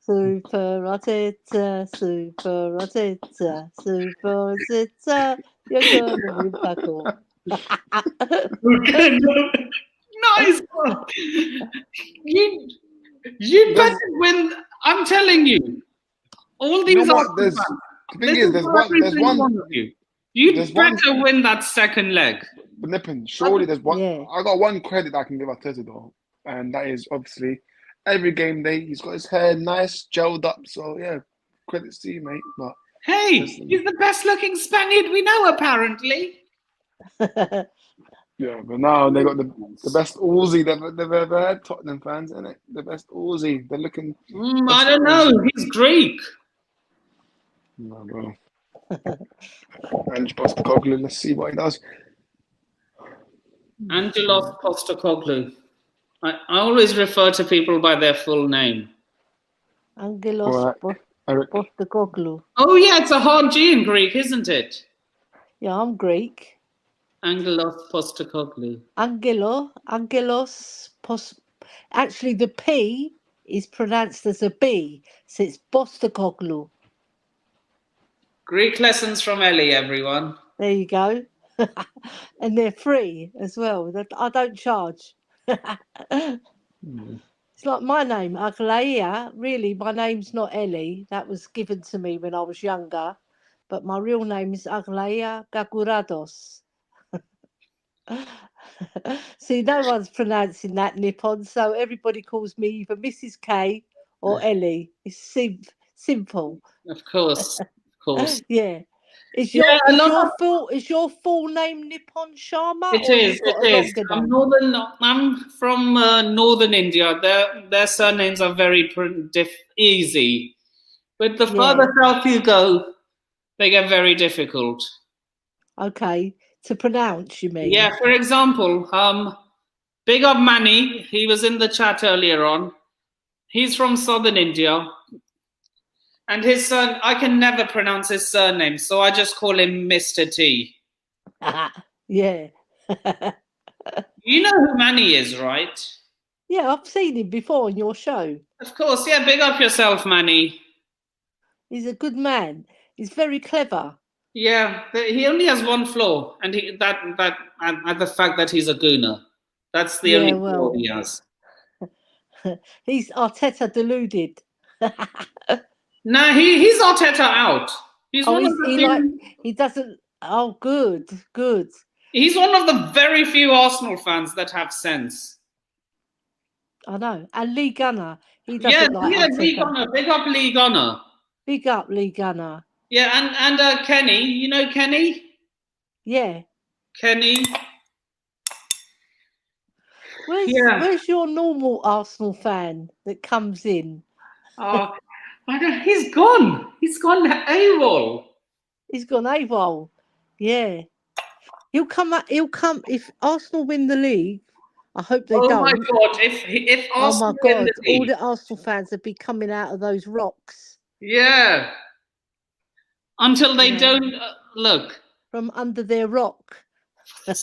Super Arteta, Super Arteta, Super Arteta. You're gonna win, fuck all. Nice one. You better win. I'm telling you. All these You know what? Arsenal fans, The thing is, there's one. of you. You there's better one- win that second leg. But Nippon, surely there's one. Yeah. I got one credit I can give Arteta though, and that is obviously every game day he's got his hair nice, gelled up. So yeah, credits to you, mate. But Hey, listen, he's the best looking Spaniard we know, apparently. yeah, but now they got the best Uzi they've ever had. Tottenham fans, isn't it? The best Uzi. They're looking. I don't know. He's Greek. No, bro. And Postecoglou, let's see what he does. Angelos Postecoglou. I always refer to people by their full name. Angelos Alright, Eric. Postecoglou. Oh, yeah, it's a hard G in Greek, isn't it? Yeah, I'm Greek. Angelos Postecoglou. Actually, the P is pronounced as a B, so it's Postecoglou. Greek lessons from Ellie, everyone. There you go. And they're free as well. I don't charge. It's like my name, Aglaia. Really, my name's not Ellie. That was given to me when I was younger. But my real name is Aglaia Gagurados. See, no one's pronouncing that Nippon, so everybody calls me either Mrs. K or Ellie. It's Simple. Of course. Yeah. Is Yeah, a lot of is your full name Nippon Sharma, it or is. you've got It a is. longer I'm name? I'm from northern India. Their surnames are very easy, but the Yeah. further south you go, they get very difficult. Okay. To pronounce, you mean? Yeah. For example, big up Manny. He was in the chat earlier on. He's from southern India, and his son. I can never pronounce his surname, so I just call him Mr. T. Yeah. You know who Manny is, right? Yeah, I've seen him before on your show. Of course. Yeah. Big up yourself, Manny. He's a good man. He's very clever. Yeah, he only has one flaw, and and the fact that he's a gooner. That's the Yeah, only flaw well, he has. he's Arteta deluded. Nah, he's Arteta out. He's Oh, one of the few. he doesn't. Oh, good, good. He's one of the very few Arsenal fans that have sense. I know. And Lee Gunner, he Yeah, doesn't like yeah, Lee Arteta. Gunner, big up Lee Gunner. Big up Lee Gunner. Yeah, and Kenny, you know Kenny? Yeah. Kenny. Yeah. Where's your normal Arsenal fan that comes in? Oh, I don't, he's gone. He's gone AWOL. He's gone AWOL. Yeah. He'll come if Arsenal win the league. I hope they Oh don't. my God! If Oh my Arsenal win God! the All league, the Arsenal fans would be coming out of those rocks. yeah. Until they You know, don't look. from under their rock. For the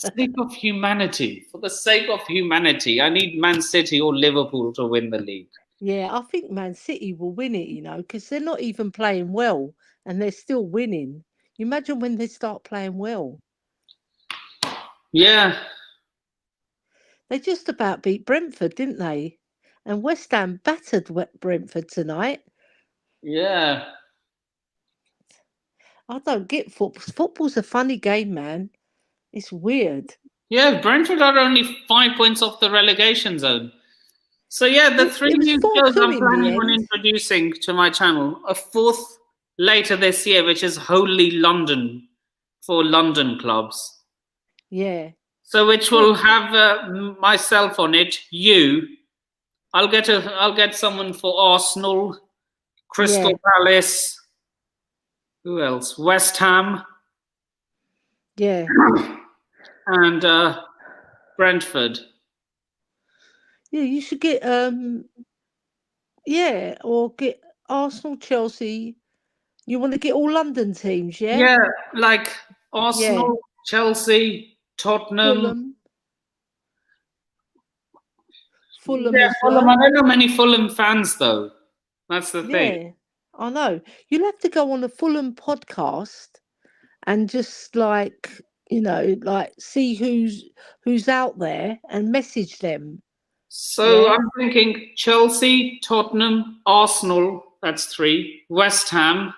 sake of humanity, I need Man City or Liverpool to win the league. Yeah, I think Man City will win it, because they're not even playing well and they're still winning. You imagine when they start playing well. Yeah. They just about beat Brentford, didn't they? And West Ham battered Brentford tonight. Yeah. I don't get football. Football's a funny game, man. It's weird. Yeah, Brentford are only 5 points off the relegation zone. So yeah, the three It was new 4-2 shows I'm in the planning on end. introducing to my channel, a fourth later this year, which is Wholly London for London clubs. Yeah. So which will have myself on it, you. I'll get someone for Arsenal, Crystal Palace. Who else? West Ham. Yeah. And Brentford. Yeah, you should get or get Arsenal, Chelsea. You want to get all London teams, yeah? Yeah, like Arsenal, Chelsea, Tottenham. Fulham Yeah, as Fulham. well. I don't know many Fulham fans though. That's the thing. Yeah, I know. You'll have to go on a Fulham podcast and just see who's out there and message them. So Yeah. I'm thinking Chelsea, Tottenham, Arsenal. That's 3. West Ham.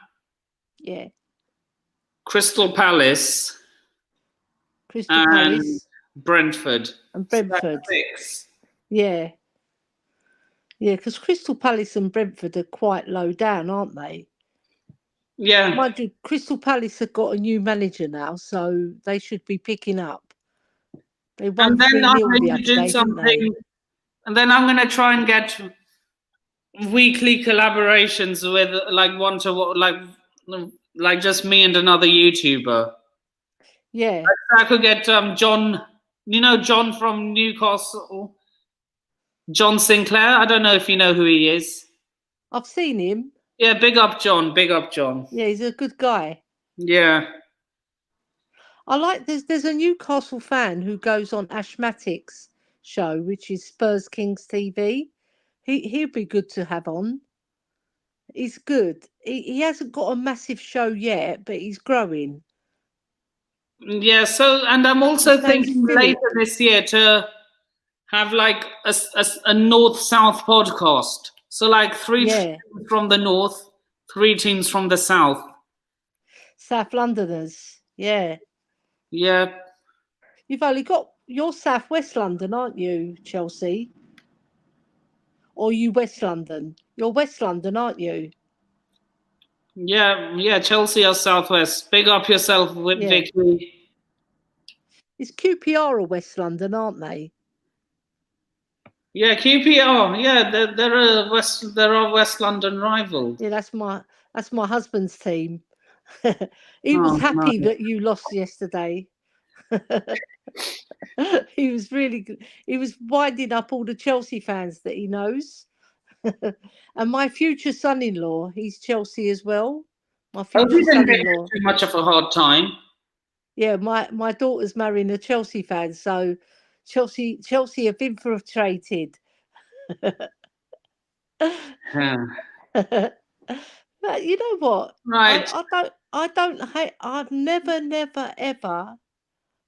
Yeah. Crystal Palace. Crystal Palace Brentford. and So Brentford. that's 6. Yeah. Yeah, because Crystal Palace and Brentford are quite low down, aren't they? Yeah. Mind you, Crystal Palace have got a new manager now, so they should be picking up. They won 3-0 the other day, didn't they? And then I'm going to try and get weekly collaborations with like just me and another YouTuber. Yeah. I could get John, John from Newcastle, John Sinclair. I don't know if you know who he is. I've seen him. Yeah, big up John. Big up John. Yeah, he's a good guy. Yeah. I like there's a Newcastle fan who goes on Ashmatic's show, which is Spurs Kings TV. He'd be good to have on. He's good. He hasn't got a massive show yet, but he's growing. Yeah, and I'm also His name's thinking Philip. later this year to have like a north-south podcast. So like 3 teams from the north, 3 teams from the south. South Londoners, yeah. Yeah. You've only got, you're South West London, aren't you, Yeah. Chelsea or Southwest. Big up yourself, Yeah. Vicky. It's QPR or West London, aren't they? Yeah, QPR. Yeah, they're our West London rivals. Yeah, that's my husband's team. He was Oh happy no. that you lost yesterday. He was really good. He was winding up all the Chelsea fans that he knows. And my future son-in-law, he's Chelsea as well. My Hope future you didn't give him son-in-law. too much of a hard time. Yeah, my daughter's marrying a Chelsea fan, so Chelsea have infiltrated. Yeah. But you know what? Right. I don't hate. I've never ever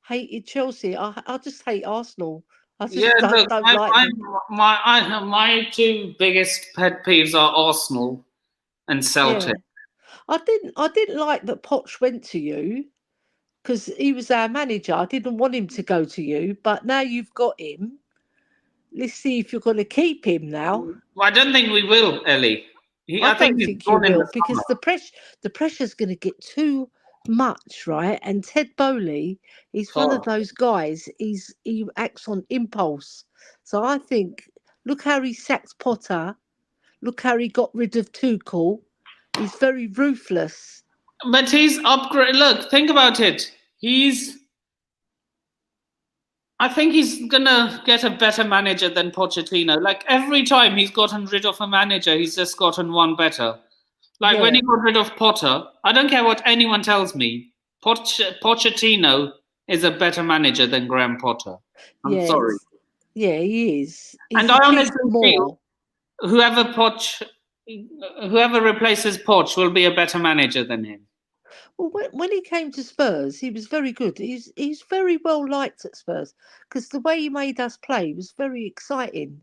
hated Chelsea. I just hate Arsenal. I Yeah, just look, don't like them. my two biggest pet peeves are Arsenal and Yeah, Celtic. I didn't like that Poch went to you because he was our manager. I didn't want him to go to you, but now you've got him. Let's see if you're going to keep him now. Well, I don't think we will, Ellie. I I think don't he's think you gone in the will summer. because the pressure's going to get too much, right? And Ted Bowley, he's one of Oh. those guys. He acts on impulse. So I think look how he sacked Potter. Look how he got rid of Tuchel. He's very ruthless. But he's upgrade. Look, think about it. I think he's gonna get a better manager than Pochettino. Like every time he's gotten rid of a manager, he's just gotten one better. Like when Yeah, he got rid of Potter, I don't care what anyone tells me. Pochettino is a better manager than Graham Potter. I'm yeah, sorry, yeah. He is. He's and I achieved honestly feel more. whoever Poch, whoever replaces Poch will be a better manager than him. Well, when he came to Spurs, he was very good. He's very well liked at Spurs because the way he made us play was very exciting,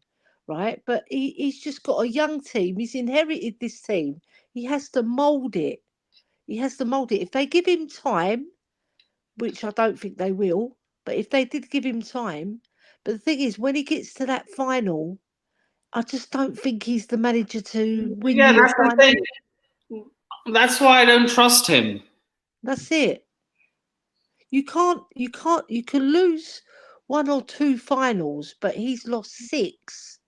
right? But he's just got a young team. He's inherited this team. He has to mould it. He has to mould it. If they give him time, which I don't think they will, but if they did give him time, but the thing is, when he gets to that final, I just don't think he's the manager to win Yeah, you a that's the thing. final. That's why I don't trust him. That's it. You can lose one or two finals, but he's lost six.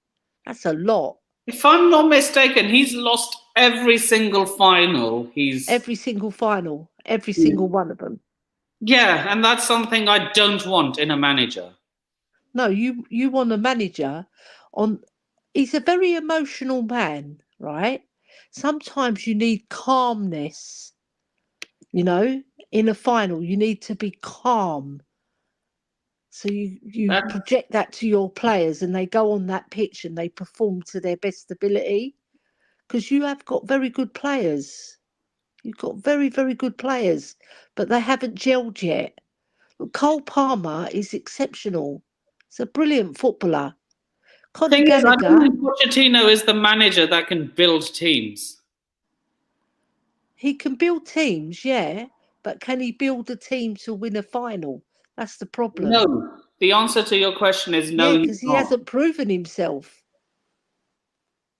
That's a lot. If I'm not mistaken, he's lost every single final. Every single final, every single one of them. Yeah, and that's something I don't want in a manager. No, you want a manager on. He's a very emotional man, right? Sometimes you need calmness. You know, in a final, you need to be calm. So you That project that to your players, and they go on that pitch and they perform to their best ability. Because you have got very good players. You've got very good players, but they haven't gelled yet. Look, Cole Palmer is exceptional. He's a brilliant footballer. Conor thing is, I don't Gallagher, think Pochettino is the manager that can build teams. he can build teams, yeah, but can he build a team to win a final? That's the problem. No. The answer to your question is Yeah, no, he's because he not. hasn't proven himself.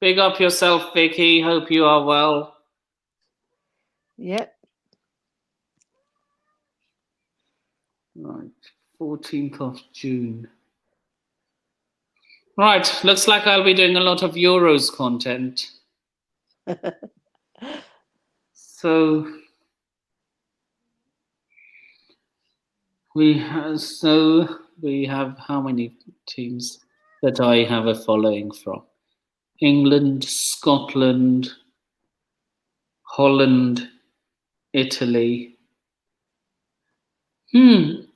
Big up yourself, Vicky. Hope you are well. Yep. Right, 14th of June. Right, looks like I'll be doing a lot of Euros content. So we have how many teams that I have a following from? England, Scotland, Holland, Italy. You've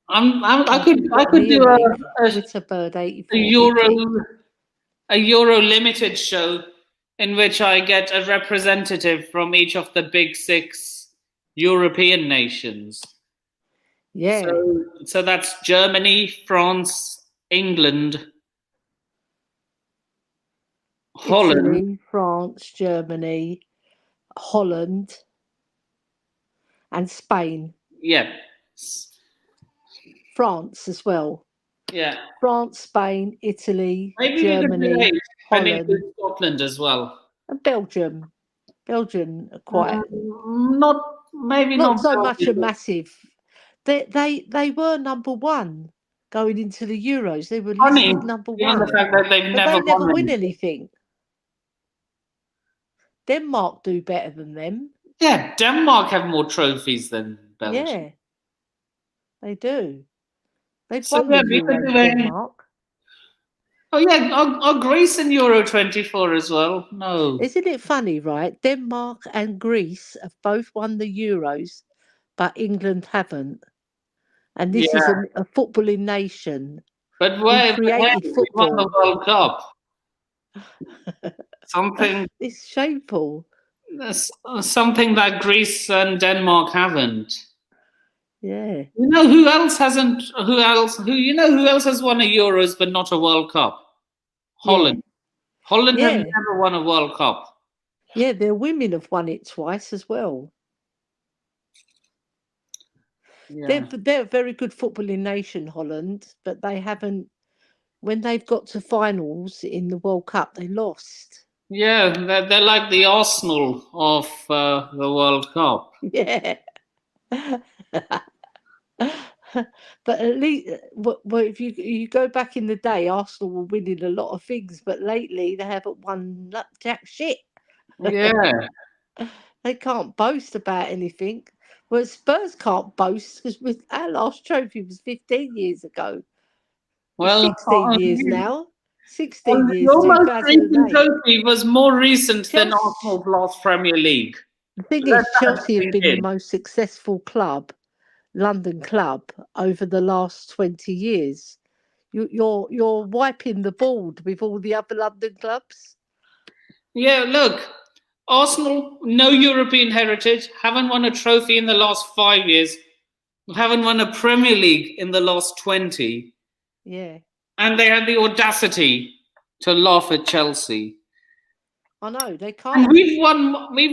I got could me do awake. a, Witterbird a 84, Euro Vicky. a Euro limited show in which I get a representative from each of the big six European nations. Yeah. So that's Germany, France, England, Holland. Italy, France, Germany, Holland, and Spain. Yeah. France as well. Yeah. France, Spain, Italy, Maybe we could do Germany, eight and Holland, include Scotland as well. and Belgium. Belgium are quite Maybe not not so much a Belgium. massive. They were number one going into the Euros. They were Funny, listed number given the one, fact that they've but never they never won win anything. anything. Denmark do better than them. Yeah, Denmark have more trophies than Belgium. Yeah, they do. They've So won yeah, the we could Euros, do a. Denmark. Oh yeah, are Greece in Euro 24 as well? No. Isn't it funny, right? Denmark and Greece have both won the Euros, but England haven't. And this is Yeah, a footballing nation. but We wait, created we won the football. World Cup. Something, It's shameful. something that Greece and Denmark haven't. Yeah. You know who else hasn't? Who else? Who else has won a Euros but not a World Cup? Holland. Yeah. Holland have Yeah. never won a World Cup. Yeah, their women have won it twice as well. Yeah. They're a very good footballing nation, Holland, but they haven't. When they've got to finals in the World Cup, they lost. Yeah, they're like the Arsenal of the World Cup. Yeah. But at least, well, if you go back in the day, Arsenal were winning a lot of things, but lately they haven't won jack shit. Yeah. They can't boast about anything. Well, Spurs can't boast because our last trophy was 15 years ago. It's Well, 16 years now. 16 the years, almost recent 2008. trophy was more recent than Chelsea, Arsenal's last Premier League. the thing Let's is, have Chelsea have been the it. most successful club, London club, over the last 20 years. You're wiping the board with all the other London clubs. Yeah, look, Arsenal, no European heritage, haven't won a trophy in the last 5 years, haven't won a Premier League in the last 20, Yeah, and they had the audacity to laugh at Chelsea. I know they And can't. we've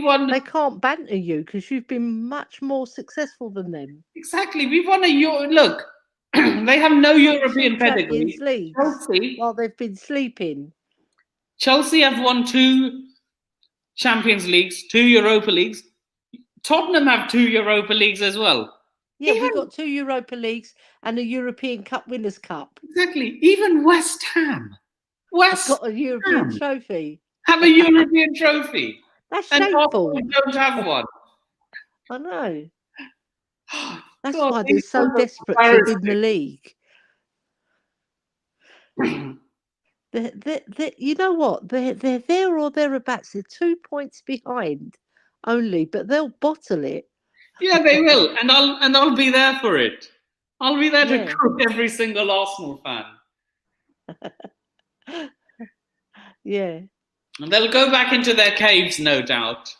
won. They can't banter you because you've been much more successful than them. Exactly, we've won a Euro. Look, they have no Won European 2 Champions pedigree. Leagues while they've been sleeping. Chelsea have won 2 Champions Leagues, 2 Europa Leagues. Tottenham have 2 Europa Leagues as well. Yeah, we got 2 Europa Leagues and a European Cup Winners' Cup. Exactly. Even West Ham. They've got a European trophy. Have a European trophy. That's And shameful. Arsenal don't have one. I know. That's God, why they're these so are desperate to win the embarrassing. league. You know what? They're there or thereabouts. They're 2 points behind only, but they'll bottle it. Yeah, they will, and I'll be there for it. I'll be there to Yeah. cook every single Arsenal fan. Yeah, And they'll go back into their caves, no doubt.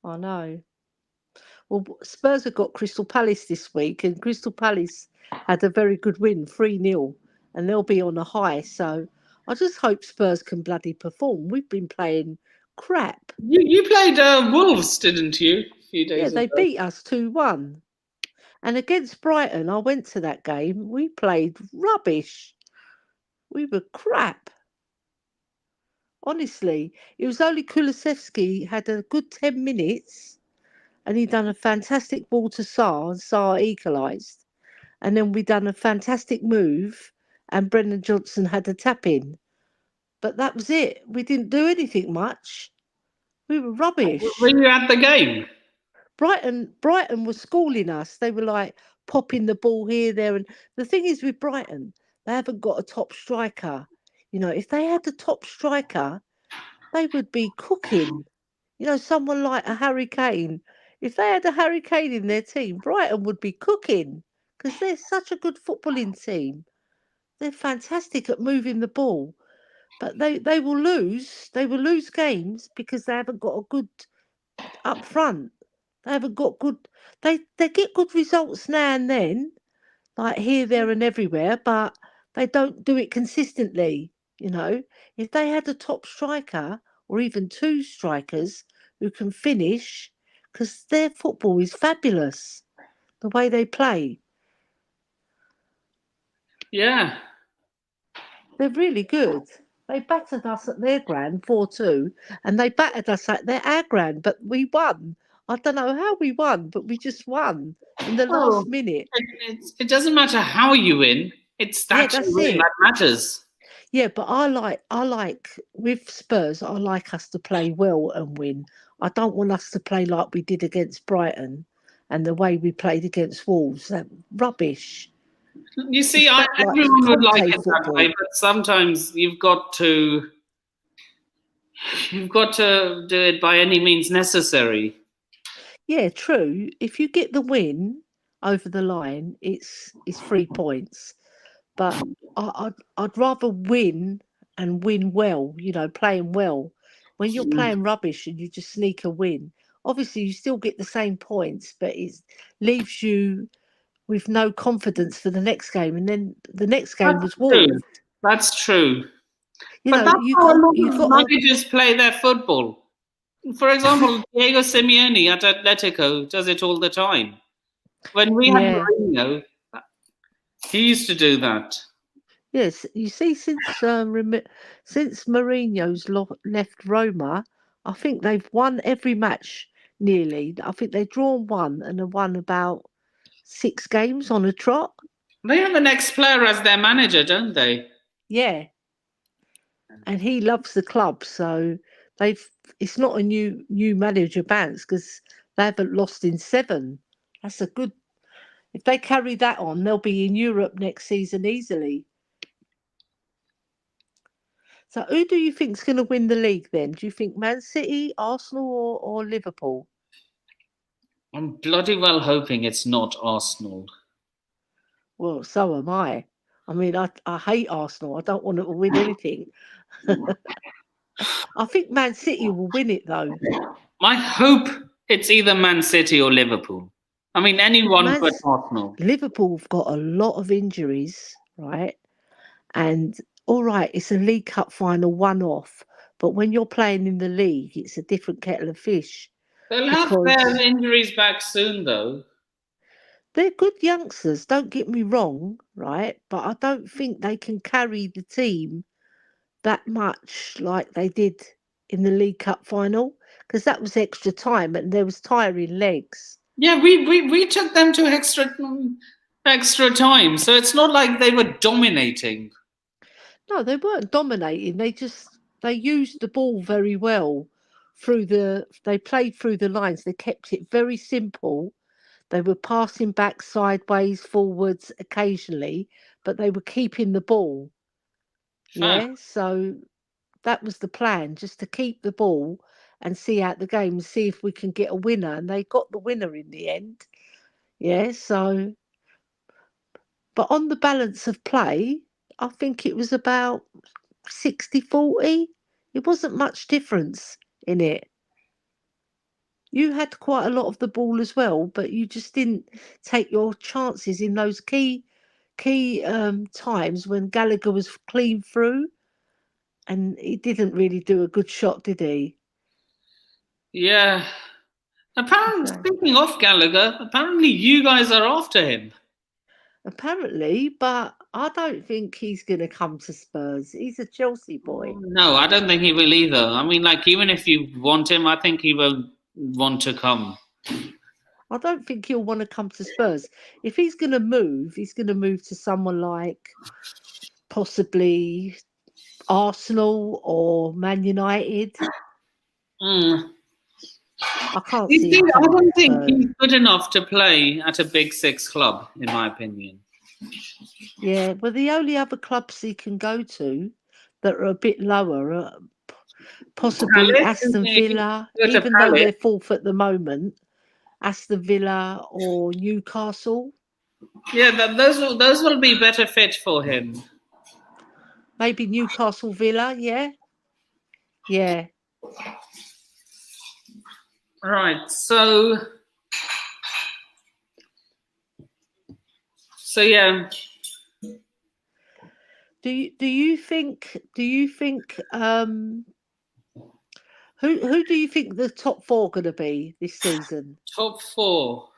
I know. Well, Spurs have got Crystal Palace this week, and Crystal Palace had a very good win, 3-0, and they'll be on a high. So I just hope Spurs can bloody perform. We've been playing crap. You played Wolves, didn't you? A few Yeah, days they ago. beat us 2-1. And against Brighton, I went to that game. We played rubbish. We were crap. Honestly, it was only Kulusevski had a good 10 minutes and he done a fantastic ball to Sarr and Sarr equalised. And then we done a fantastic move and Brendan Johnson had a tap in. But that was it. We didn't do anything much. We were rubbish. Were you at the game? Brighton was schooling us. They were like popping the ball here, there. And the thing is with Brighton, they haven't got a top striker. You know, if they had a top striker, they would be cooking. You know, someone like a Harry Kane. If they had a Harry Kane in their team, Brighton would be cooking because they're such a good footballing team. They're fantastic at moving the ball, but they will lose. They will lose games because they haven't got a good up front. They haven't got good. They get good results now and then, like here, there, and everywhere, but they don't do it consistently. You know, if they had a top striker or even 2 strikers who can finish, because their football is fabulous, the way they play. Yeah. They're really good. They battered us at their ground 4-2, and they battered us at our ground, but we won. I don't know how we won, but we just won in the Well, last minute. it doesn't matter how you win. It's Yeah, that you that's win it. that matters. Yeah, but I like with Spurs, I like us to play well and win. I don't want us to play like we did against Brighton and the way we played against Wolves. That rubbish. You see, It's that like everyone would like Conte it that way, football. but sometimes you've got to do it by any means necessary. Yeah, true. If you get the win over the line, it's 3 points. But I'd rather win and win well, playing well. When you're playing rubbish and you just sneak a win, obviously you still get the same points, but it leaves you with no confidence for the next game. And then the next game That's was true. Wolves. That's true. You But know, that's how a lot you of got to. managers play their football. For example, Diego Simeone at Atletico does it all the time. When we had Yeah. Mourinho, he used to do that. Yes, you see, since Mourinho's left Roma, I think they've won every match nearly. I think they've drawn one and have won about 6 games on a trot. They have an ex-player as their manager, don't they? Yeah, and he loves the club, so they've. It's not a new manager bounce because they haven't lost in 7. That's a good. If they carry that on, they'll be in Europe next season easily. So who do you think's going to win the league then? Do you think Man City, Arsenal, or Liverpool? I'm bloody well hoping it's not Arsenal. Well, so am I. I mean, I hate Arsenal. I don't want them to win anything. I think Man City will win it though. I hope it's either Man City or Liverpool. I mean, anyone but Arsenal. Liverpool have got a lot of injuries, right? And all right, it's a League Cup final one-off, but when you're playing in the league, it's a different kettle of fish They'll have their because injuries back soon, though. they're good youngsters. Don't get me wrong, right? But I don't think they can carry the team that much like they did in the League Cup final because that was extra time and there was tiring legs. Yeah, we took them to extra time, so it's not like they were dominating. No, they weren't dominating. They used the ball very well they played through the lines. They kept it very simple. They were passing back sideways, forwards occasionally, but they were keeping the ball. Fair. Yeah, so that was the plan, just to keep the ball and see out the game and see if we can get a winner. And they got the winner in the end. Yeah, so, but on the balance of play, I think it was about 60-40. It wasn't much difference in it. You had quite a lot of the ball as well, but you just didn't take your chances in those key times when Gallagher was clean through, and he didn't really do a good shot, did he? Yeah. Apparently, speaking of Gallagher, apparently you guys are after him. Apparently, but I don't think he's going to come to Spurs. He's a Chelsea boy. No, I don't think he will either. I mean, like, even if you want him, I think he won't want to come. I don't think he'll want to come to Spurs. If he's going to move, he's going to move to someone like possibly Arsenal or Man United. I can't see him I coming don't to think Spurs. he's good enough to play at a big six club, in my opinion. Yeah, well, the only other clubs he can go to that are a bit lower are possibly Palace, Aston Villa, go to even though Palace. they're fourth at the moment. Aston Villa or Newcastle. Yeah, those will be better fit for him. Maybe Newcastle Villa, yeah. Yeah. Right. So yeah. Do you think who do you think the top 4 going to be this season? Top 4.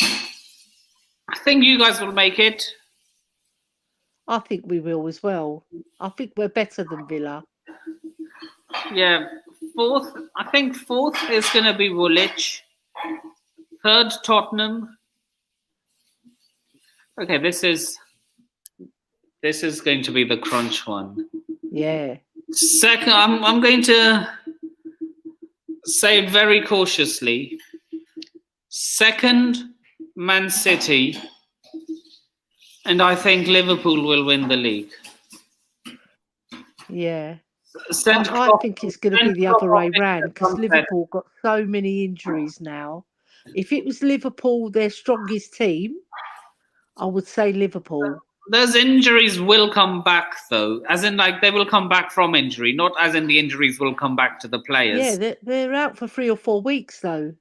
I think you guys will make it. I think we will as well. I think we're better than Villa. Yeah, fourth. I think fourth is going to be Woolwich. Third, Tottenham. Okay, this is going to be the crunch one. Yeah. Second, I'm going to say it very cautiously. Second, Man City, and I think Liverpool will win the league. Yeah. Send I Klopp- think it's going to send be the Klopp other way off into round the because sunset. Liverpool got so many injuries now. If it was Liverpool, their strongest team, I would say Liverpool. Those injuries will come back, though, as in like they will come back from injury, not as in the injuries will come back to the players. Yeah, they're out for 3 or 4 weeks though.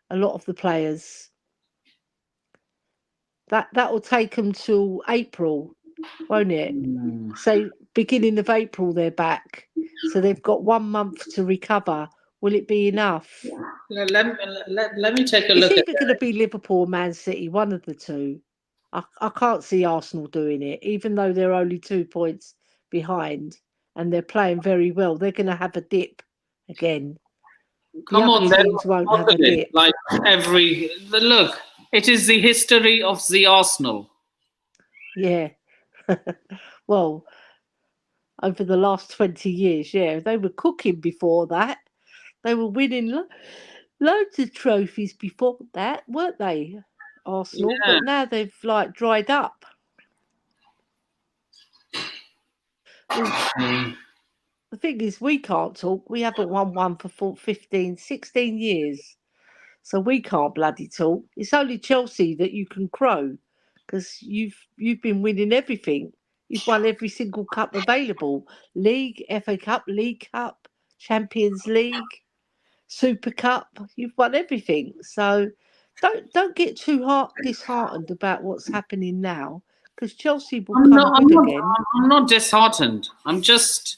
A lot of the players. That will take them till April, won't it? So beginning of April they're back. So they've got 1 month to recover. Will it be enough? Let me take a It's look at either going to be Liverpool or Man City, one of the two. I can't see Arsenal doing it, even though they're only 2 points behind and they're playing very well. They're going to have a dip again. Come other on, they're teams won't have a opposite. dip. Like look, it is the history of the Arsenal. Yeah. Well, over the last 20 years, yeah, they were cooking before that. They were winning loads of trophies before that, weren't they? Arsenal, Yeah. but now they've like dried up. Well, the thing is, we can't talk. We haven't won one for 15, 16 years. So we can't bloody talk. It's only Chelsea that you can crow because you've been winning everything. You've won every single cup available. League, FA Cup, League Cup, Champions League, Super Cup. You've won everything. So don't get too disheartened about what's happening now because Chelsea will come good again. I'm not disheartened. I'm just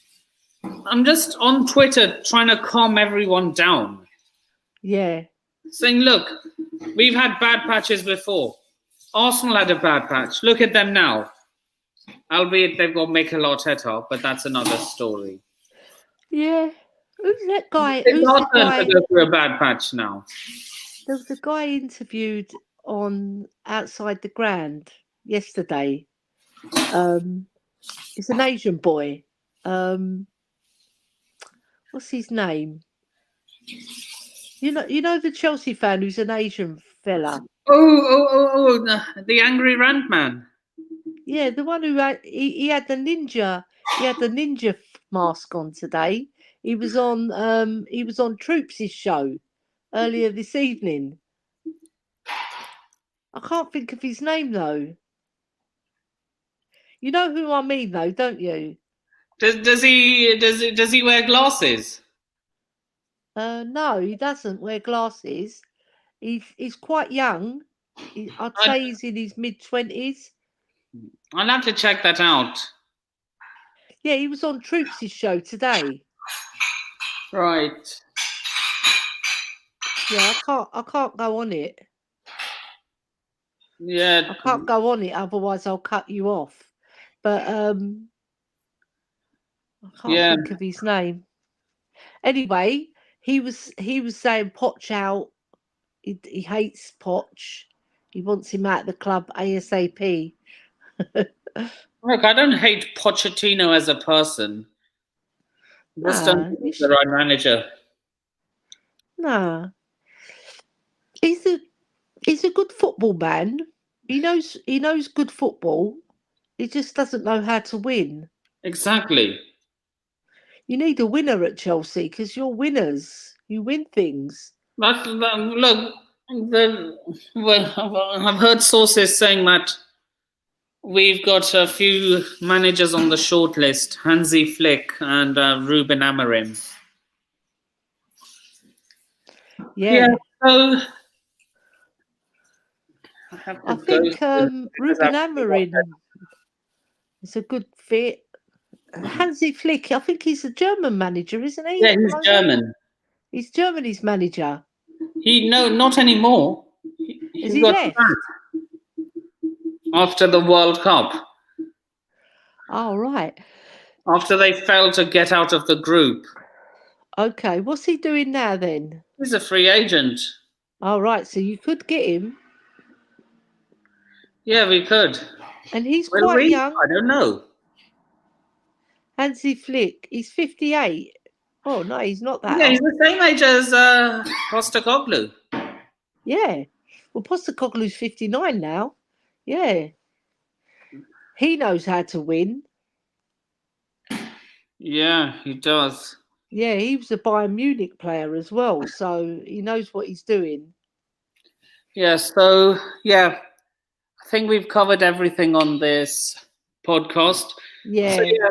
on Twitter trying to calm everyone down. Yeah. Saying, look, we've had bad patches before. Arsenal had a bad patch. Look at them now. Albeit they've got Mikel Arteta, but that's another story. Yeah. Who's that guy? It's our turn to go through a bad patch now. There was a guy interviewed on Outside the Grand yesterday. It's an Asian boy. What's his name? You know the Chelsea fan who's an Asian fella. The angry rant man. Yeah, the one who he had the ninja. He had the ninja mask on today. He was on Troops' show earlier this evening. I can't think of his name though. You know who I mean though, don't you? Does he wear glasses? No, he doesn't wear glasses. He's quite young. I'd say he's in his mid-20s. I'll have to check that out. Yeah, he was on Troops' show today. Right. Yeah, I can't go on it. Yeah. I can't go on it, otherwise I'll cut you off. But I can't think of his name. Anyway, he was saying Poch out. He hates Poch. He wants him out of the club ASAP. Look, I don't hate Pochettino as a person. Just don't think he's the right manager. Nah. He's a good football man. He knows good football. He just doesn't know how to win. Exactly. You need a winner at Chelsea because you're winners. You win things. Look, I've heard sources saying that we've got a few managers on the shortlist: Hansi Flick and Ruben Amorim. Yeah. So I think Ruben Amorim is a good fit. Hansi Flick, I think he's a German manager, isn't he? Yeah, he's German. He's Germany's manager. Not anymore. Has he left? After the World Cup. Oh, right. after they failed to get out of the group. Okay. What's he doing now then? He's a free agent. All right. So you could get him. Yeah, we could. And he's Will quite we? young. I don't know. Hansi Flick. He's 58. Oh, no, he's not that Yeah, he's old. the same age as Postecoglou. Yeah. Well, Postecoglou's 59 now. Yeah. He knows how to win. Yeah, he does. Yeah, he was a Bayern Munich player as well, so he knows what he's doing. Yeah, so, yeah, I think we've covered everything on this podcast. Yeah. So, yeah,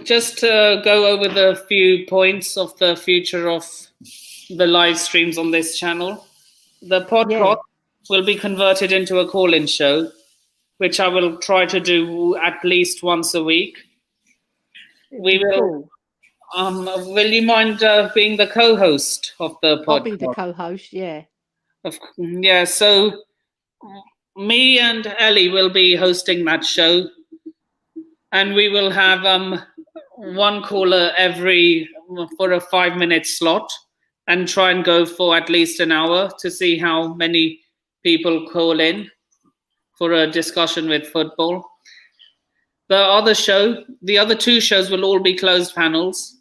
just to go over the few points of the future of the live streams on this channel. The podcast will be converted into a call-in show, which I will try to do at least once a week. We will. Cool. Will you mind being the co-host of the podcast? I'll be the co-host, yeah. Yeah, so me and Ellie will be hosting that show, and we will have one caller for a 5-minute slot, and try and go for at least an hour to see how many people call in for a discussion with football. The other two shows will all be closed panels.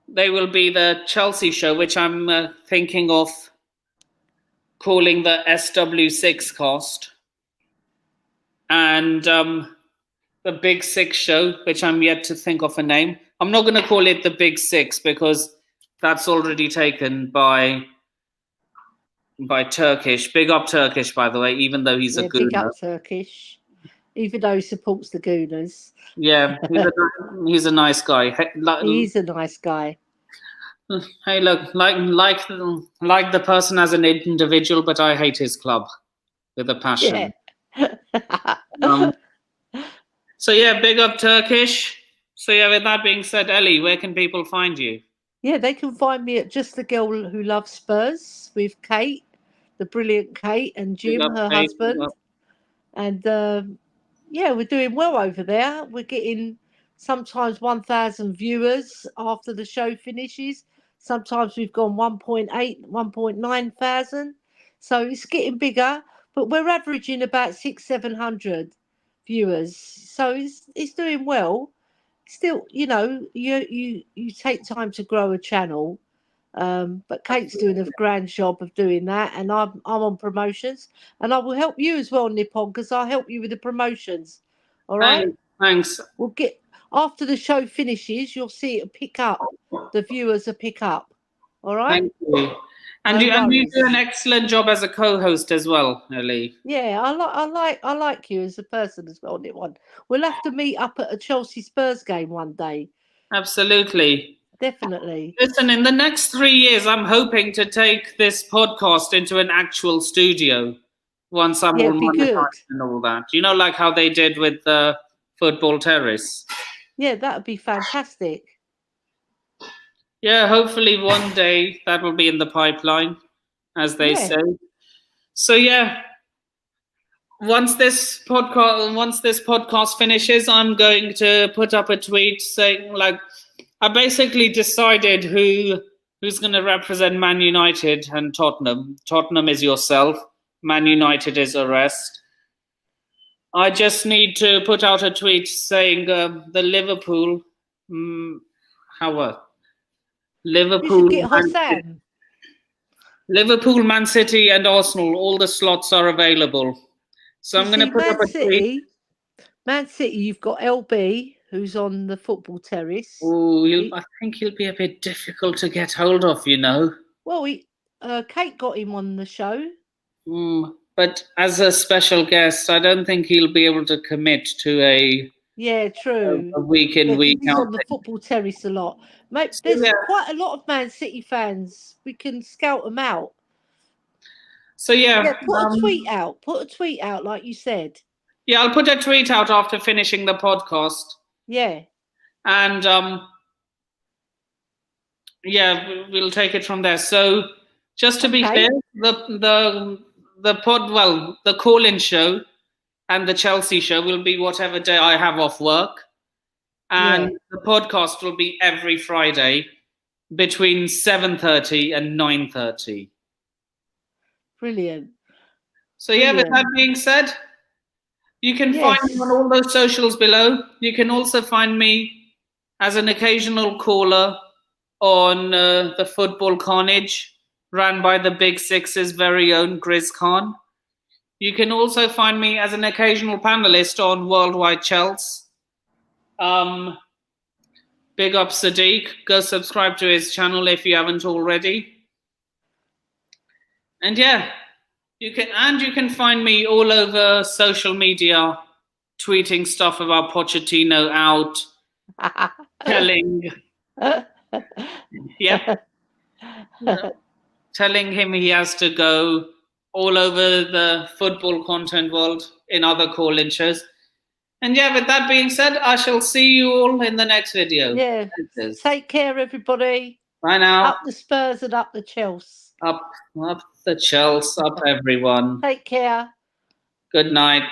They will be the Chelsea show, which I'm thinking of calling the SW6 cast, and the Big Six show, which I'm yet to think of a name. I'm not going to call it the Big Six because that's already taken by Turkish. Big up Turkish, by the way, even though he's a gooner. Big up Turkish, even though he supports the Gooners. Yeah, he's a nice guy. He's a nice guy. Hey, look, like the person as an individual, but I hate his club with a passion. Yeah. So yeah, big up Turkish. So yeah, with that being said, Ellie, where can people find you? Yeah, they can find me at Just the Girl Who Loves Spurs with Kate, the brilliant Kate, and Jim, her Kate, husband. And yeah, we're doing well over there. We're getting sometimes 1,000 viewers after the show finishes. Sometimes we've gone 1.8, 1.9 thousand. So it's getting bigger, but we're averaging about 600-700 viewers. So it's doing well. Still, you know, you take time to grow a channel. But Kate's doing a grand job of doing that, and I'm on promotions, and I will help you as well, Nippon, because I'll help you with the promotions. All right. Thanks. We'll get after the show finishes, you'll see it pick up. The viewers will pick up. All right. Thank you. And you do an excellent job as a co-host as well, Ellie. Yeah, I like you as a person as well, Nippon. We'll have to meet up at a Chelsea Spurs game one day. Absolutely. Definitely. Listen, in the next 3 years, I'm hoping to take this podcast into an actual studio once I'm all monetized and all that. You know, like how they did with the Football Terrace. Yeah, that would be fantastic. Yeah, hopefully one day that will be in the pipeline, as they say. So yeah, once this podcast finishes, I'm going to put up a tweet saying, like, I basically decided who's going to represent Man United and Tottenham. Tottenham is yourself. Man United is the rest. I just need to put out a tweet saying the Liverpool. Liverpool, Man City, and Arsenal. All the slots are available. So I'm going to put up a tweet. Man City, you've got LB, who's on the Football Terrace. Oh, I think he'll be a bit difficult to get hold of, you know. Well, Kate got him on the show. But as a special guest, I don't think he'll be able to commit to a true a week in, week he's out. on the Football Terrace a lot. Mate, there's quite a lot of Man City fans. We can scout them out. So yeah, put a tweet out. Put a tweet out, like you said. Yeah, I'll put a tweet out after finishing the podcast. Yeah. And yeah, we'll take it from there. So just to be clear, the call-in show and the Chelsea show will be whatever day I have off work. And the podcast will be every Friday between 7:30 and 9:30. Brilliant. So yeah, with that being said, you can find me on all those socials below. You can also find me as an occasional caller on the Football Carnage, ran by the Big Six's very own Grizz Khan. You can also find me as an occasional panelist on Worldwide Chels. Big up Sadiq. Go subscribe to his channel if you haven't already. And yeah, you can find me all over social media, tweeting stuff about Pochettino out, telling telling him he has to go, all over the football content world in other call-in shows. And yeah, with that being said, I shall see you all in the next video. Yeah. Take care, everybody. Bye now. Up the Spurs and up the Chelsea. Up the Chelsea, up everyone. Take care. Good night.